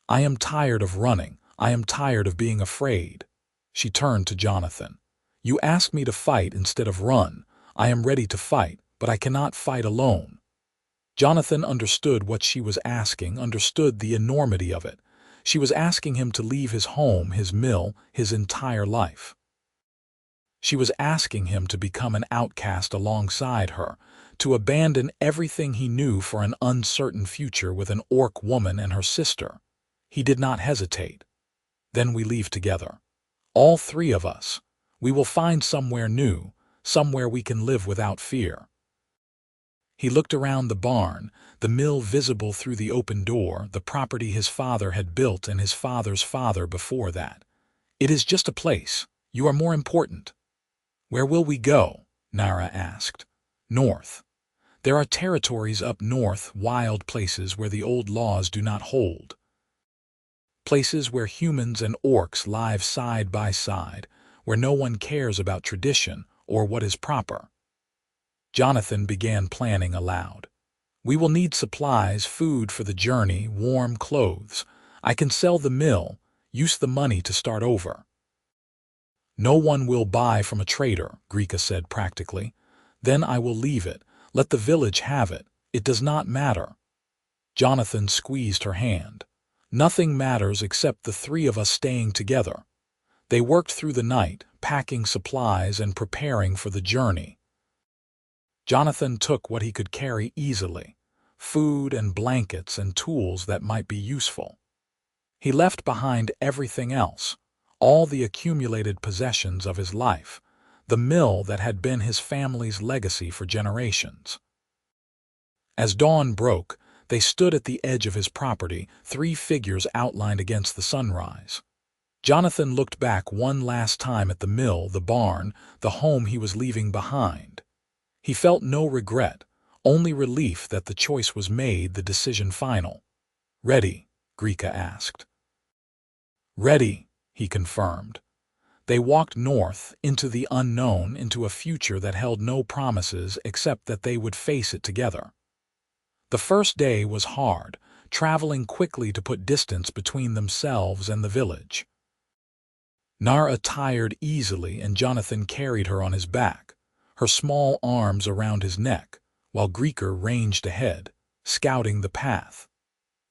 I am tired of running. I am tired of being afraid." She turned to Jonathan. "You asked me to fight instead of run. I am ready to fight, but I cannot fight alone." Jonathan understood what she was asking, understood the enormity of it. She was asking him to leave his home, his mill, his entire life. She was asking him to become an outcast alongside her, to abandon everything he knew for an uncertain future with an orc woman and her sister. He did not hesitate. Then we leave together. All three of us. We will find somewhere new, somewhere we can live without fear. He looked around the barn, the mill visible through the open door, the property his father had built and his father's father before that. It is just a place. You are more important. Where will we go? Nara asked. North. There are territories up north, wild places where the old laws do not hold. Places where humans and orcs live side by side, where no one cares about tradition or what is proper. Jonathan began planning aloud. We will need supplies, food for the journey, warm clothes. I can sell the mill, use the money to start over. No one will buy from a trader, Grika said practically. Then I will leave it. Let the village have it. It does not matter. Jonathan squeezed her hand. Nothing matters except the three of us staying together. They worked through the night, packing supplies and preparing for the journey. Jonathan took what he could carry easily, food and blankets and tools that might be useful. He left behind everything else, all the accumulated possessions of his life, the mill that had been his family's legacy for generations. As dawn broke, they stood at the edge of his property, three figures outlined against the sunrise. Jonathan looked back one last time at the mill, the barn, the home he was leaving behind. He felt no regret, only relief that the choice was made, the decision final. Ready? Grika asked. Ready, he confirmed. They walked north, into the unknown, into a future that held no promises except that they would face it together. The first day was hard, traveling quickly to put distance between themselves and the village. Nara tired easily and Jonathan carried her on his back, her small arms around his neck, while Grika ranged ahead, scouting the path.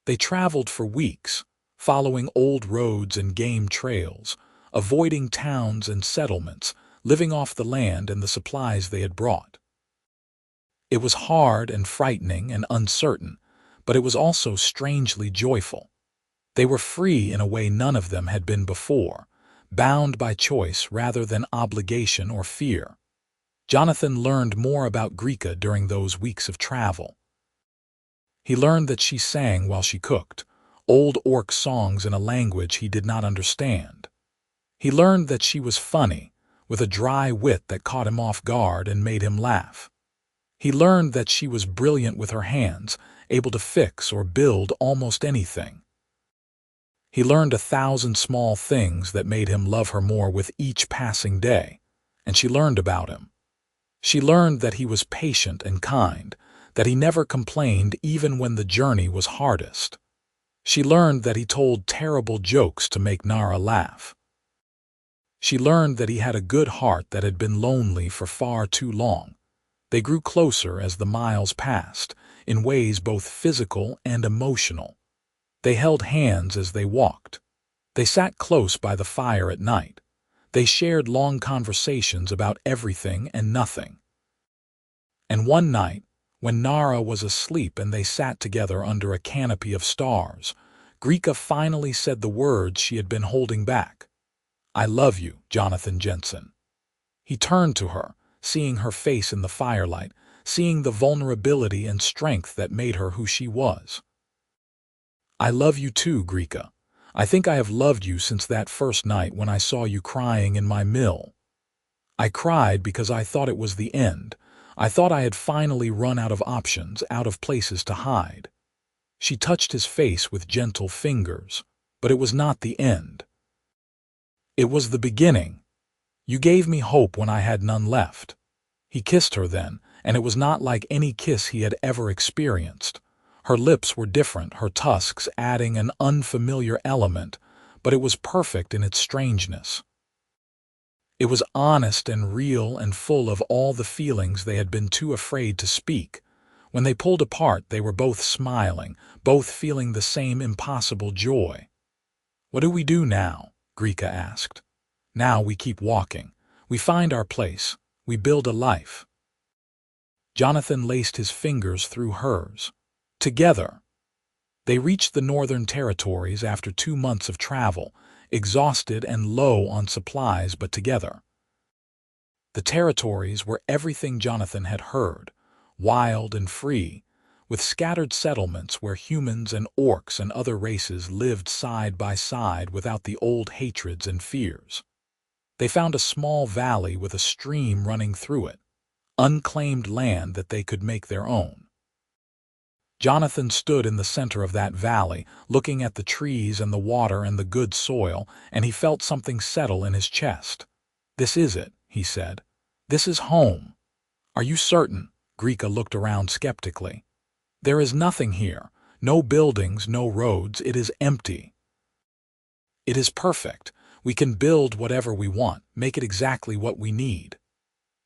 They traveled for weeks, following old roads and game trails, avoiding towns and settlements, living off the land and the supplies they had brought. It was hard and frightening and uncertain, but it was also strangely joyful. They were free in a way none of them had been before, bound by choice rather than obligation or fear. Jonathan learned more about Grika during those weeks of travel. He learned that she sang while she cooked, old orc songs in a language he did not understand. He learned that she was funny, with a dry wit that caught him off guard and made him laugh. He learned that she was brilliant with her hands, able to fix or build almost anything. He learned 1,000 small things that made him love her more with each passing day, and she learned about him. She learned that he was patient and kind, that he never complained even when the journey was hardest. She learned that he told terrible jokes to make Nara laugh. She learned that he had a good heart that had been lonely for far too long. They grew closer as the miles passed, in ways both physical and emotional. They held hands as they walked. They sat close by the fire at night. They shared long conversations about everything and nothing. And one night, when Nara was asleep and they sat together under a canopy of stars, Grika finally said the words she had been holding back. "I love you, Jonathan Jensen." He turned to her, seeing her face in the firelight, seeing the vulnerability and strength that made her who she was. "I love you too, Grika. I think I have loved you since that first night when I saw you crying in my mill. I cried because I thought it was the end. I thought I had finally run out of options, out of places to hide." She touched his face with gentle fingers, but it was not the end. It was the beginning. You gave me hope when I had none left. He kissed her then, and it was not like any kiss he had ever experienced. Her lips were different, her tusks adding an unfamiliar element, but it was perfect in its strangeness. It was honest and real and full of all the feelings they had been too afraid to speak. When they pulled apart, they were both smiling, both feeling the same impossible joy. "What do we do now?" Grika asked. "Now we keep walking. We find our place. We build a life." Jonathan laced his fingers through hers. "Together." They reached the Northern Territories after 2 months of travel, exhausted and low on supplies, but together. The territories were everything Jonathan had heard, wild and free, with scattered settlements where humans and orcs and other races lived side by side without the old hatreds and fears. They found a small valley with a stream running through it, unclaimed land that they could make their own. Jonathan stood in the center of that valley, looking at the trees and the water and the good soil, and he felt something settle in his chest. "This is it," he said. "This is home." "Are you certain?" Grika looked around skeptically. "There is nothing here. No buildings, no roads. It is empty." "It is perfect. We can build whatever we want, make it exactly what we need."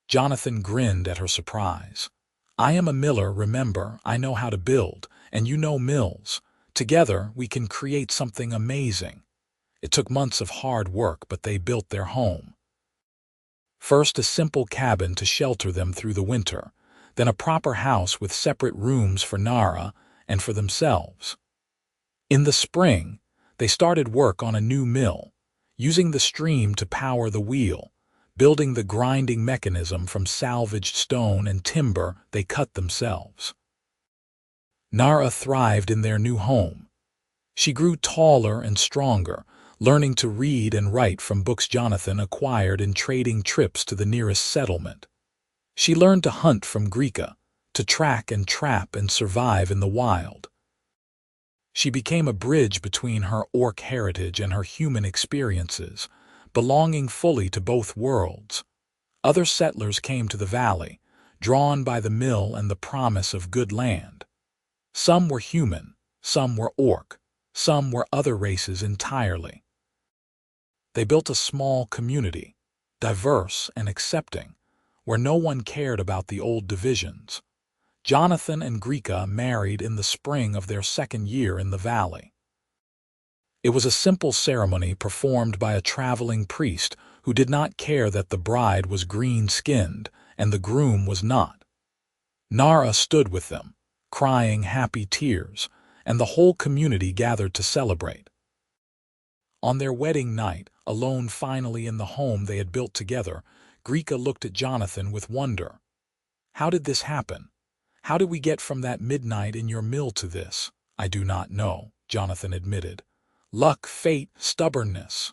Jonathan grinned at her surprise. "I am a miller, remember. I know how to build, and you know mills. Together, we can create something amazing." It took months of hard work, but they built their home. First, a simple cabin to shelter them through the winter, then a proper house with separate rooms for Nara and for themselves. In the spring, they started work on a new mill, using the stream to power the wheel, building the grinding mechanism from salvaged stone and timber they cut themselves. Nara thrived in their new home. She grew taller and stronger, learning to read and write from books Jonathan acquired in trading trips to the nearest settlement. She learned to hunt from Grika, to track and trap and survive in the wild. She became a bridge between her orc heritage and her human experiences, belonging fully to both worlds. Other settlers came to the valley, drawn by the mill and the promise of good land. Some were human, some were orc, some were other races entirely. They built a small community, diverse and accepting, where no one cared about the old divisions. Jonathan and Grika married in the spring of their second year in the valley. It was a simple ceremony performed by a traveling priest who did not care that the bride was green-skinned and the groom was not. Nara stood with them, crying happy tears, and the whole community gathered to celebrate. On their wedding night, alone finally in the home they had built together, Grika looked at Jonathan with wonder. "How did this happen? How did we get from that midnight in your mill to this?" "I do not know," Jonathan admitted. "Luck, fate, stubbornness."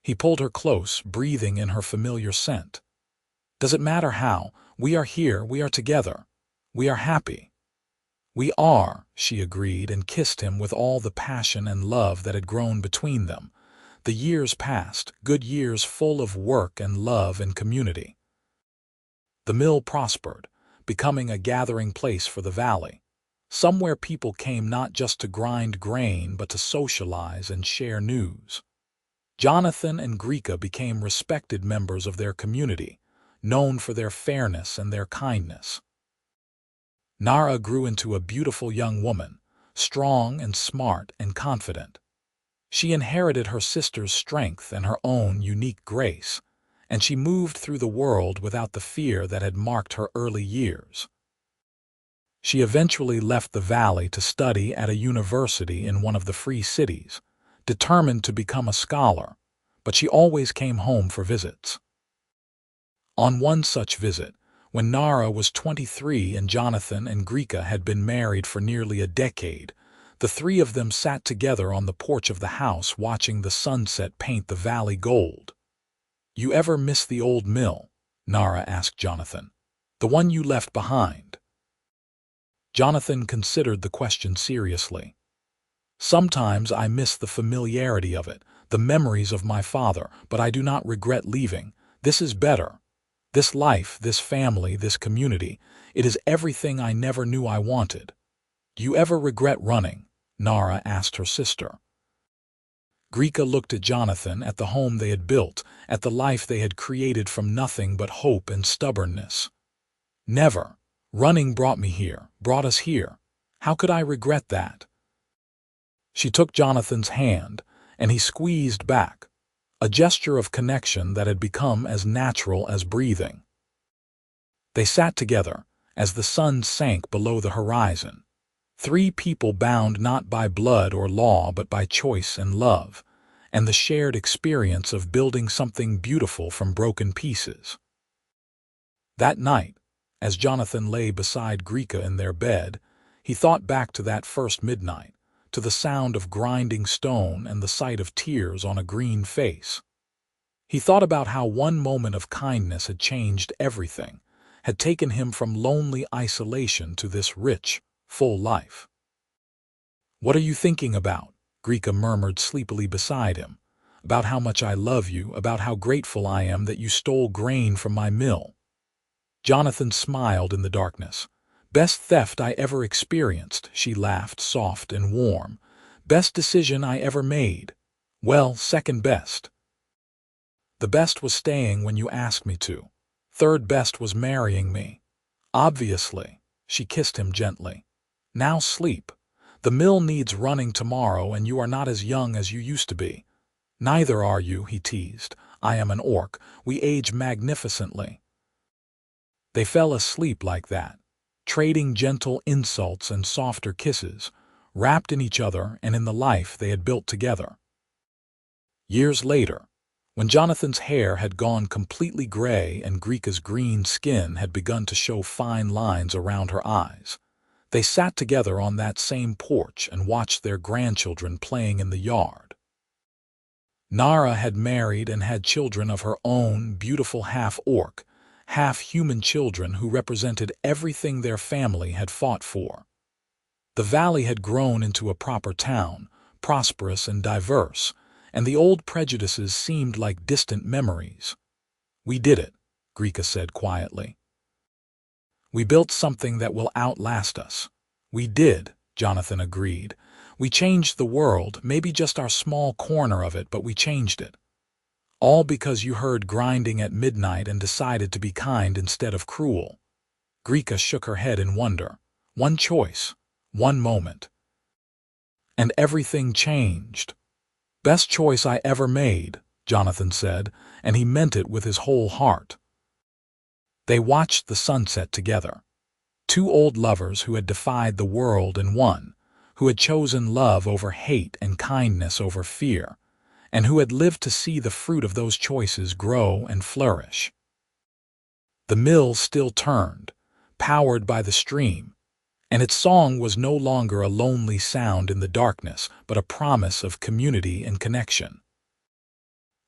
He pulled her close, breathing in her familiar scent. "Does it matter how? We are here, we are together. We are happy." "We are," she agreed and kissed him with all the passion and love that had grown between them. The years passed, good years full of work and love and community. The mill prospered, becoming a gathering place for the valley, somewhere people came not just to grind grain but to socialize and share news. Jonathan and Grika became respected members of their community, known for their fairness and their kindness. Nara grew into a beautiful young woman, strong and smart and confident. She inherited her sister's strength and her own unique grace, and she moved through the world without the fear that had marked her early years. She eventually left the valley to study at a university in one of the free cities, determined to become a scholar, but she always came home for visits. On one such visit, when Nara was 23 and Jonathan and Grika had been married for nearly a decade, the three of them sat together on the porch of the house watching the sunset paint the valley gold. "You ever miss the old mill?" Nara asked Jonathan. "The one you left behind?" Jonathan considered the question seriously. "Sometimes I miss the familiarity of it, the memories of my father, but I do not regret leaving. This is better. This life, this family, this community, it is everything I never knew I wanted." "Do you ever regret running?" Nara asked her sister. Grika looked at Jonathan, at the home they had built, at the life they had created from nothing but hope and stubbornness. "Never. Running brought me here, brought us here. How could I regret that?" She took Jonathan's hand, and he squeezed back, a gesture of connection that had become as natural as breathing. They sat together as the sun sank below the horizon, Three people bound not by blood or law but by choice and love, and the shared experience of building something beautiful from broken pieces. That night, as Jonathan lay beside Grika in their bed, he thought back to that first midnight, to the sound of grinding stone and the sight of tears on a green face. He thought about how one moment of kindness had changed everything, had taken him from lonely isolation to this rich, full life. "What are you thinking about?" Grika murmured sleepily beside him. "About how much I love you, about how grateful I am that you stole grain from my mill." Jonathan smiled in the darkness. "Best theft I ever experienced," she laughed, soft and warm. "Best decision I ever made. Well, second best. The best was staying when you asked me to. Third best was marrying me. Obviously." She kissed him gently. "Now sleep. The mill needs running tomorrow, and you are not as young as you used to be." "Neither are you," he teased. "I am an orc. We age magnificently." They fell asleep like that, trading gentle insults and softer kisses, wrapped in each other and in the life they had built together. Years later, when Jonathan's hair had gone completely gray and Grika's green skin had begun to show fine lines around her eyes, they sat together on that same porch and watched their grandchildren playing in the yard. Nara had married and had children of her own, beautiful half-orc, half-human children who represented everything their family had fought for. The valley had grown into a proper town, prosperous and diverse, and the old prejudices seemed like distant memories. "We did it," Grika said quietly. "We built something that will outlast us." "We did," Jonathan agreed. "We changed the world, maybe just our small corner of it, but we changed it. All because you heard grinding at midnight and decided to be kind instead of cruel." Grika shook her head in wonder. "One choice, one moment. And everything changed." "Best choice I ever made," Jonathan said, and he meant it with his whole heart. They watched the sunset together. Two old lovers who had defied the world and won, who had chosen love over hate and kindness over fear, and who had lived to see the fruit of those choices grow and flourish. The mill still turned, powered by the stream, and its song was no longer a lonely sound in the darkness, but a promise of community and connection.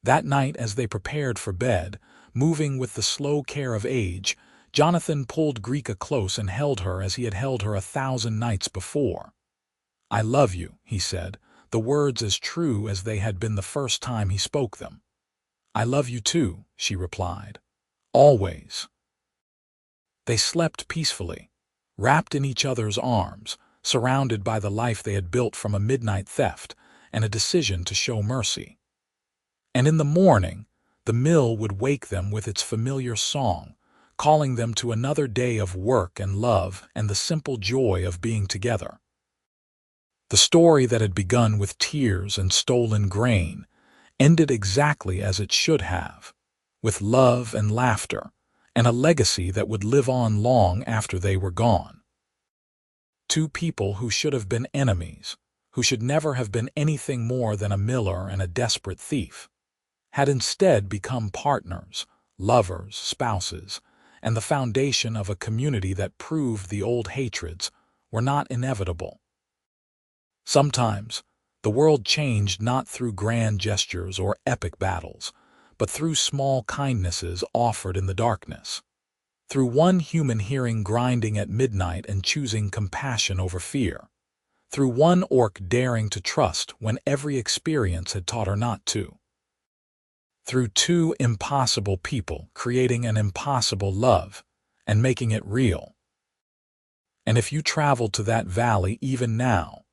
That night, as they prepared for bed, moving with the slow care of age, Jonathan pulled Grika close and held her as he had held her 1,000 nights before. "I love you," he said, the words as true as they had been the first time he spoke them. "I love you too," she replied. "Always." They slept peacefully, wrapped in each other's arms, surrounded by the life they had built from a midnight theft and a decision to show mercy. And in the morning, the mill would wake them with its familiar song, calling them to another day of work and love and the simple joy of being together. The story that had begun with tears and stolen grain ended exactly as it should have, with love and laughter, and a legacy that would live on long after they were gone. Two people who should have been enemies, who should never have been anything more than a miller and a desperate thief, had instead become partners, lovers, spouses, and the foundation of a community that proved the old hatreds were not inevitable. Sometimes, the world changed not through grand gestures or epic battles, but through small kindnesses offered in the darkness. Through one human hearing grinding at midnight and choosing compassion over fear. Through one orc daring to trust when every experience had taught her not to. Through two impossible people creating an impossible love and making it real. And if you traveled to that valley even now,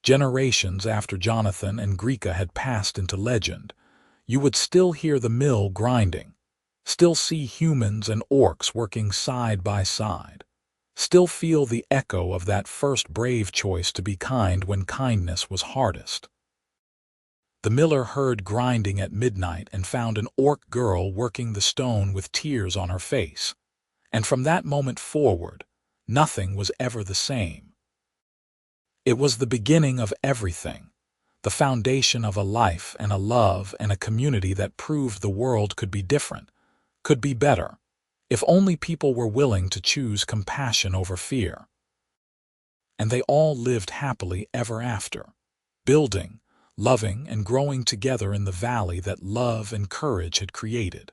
generations after Jonathan and Grika had passed into legend, you would still hear the mill grinding, still see humans and orcs working side by side, still feel the echo of that first brave choice to be kind when kindness was hardest. The miller heard grinding at midnight and found an orc girl working the stone with tears on her face, and from that moment forward, nothing was ever the same. It was the beginning of everything, the foundation of a life and a love and a community that proved the world could be different, could be better, if only people were willing to choose compassion over fear. And they all lived happily ever after, building, loving, and growing together in the valley that love and courage had created.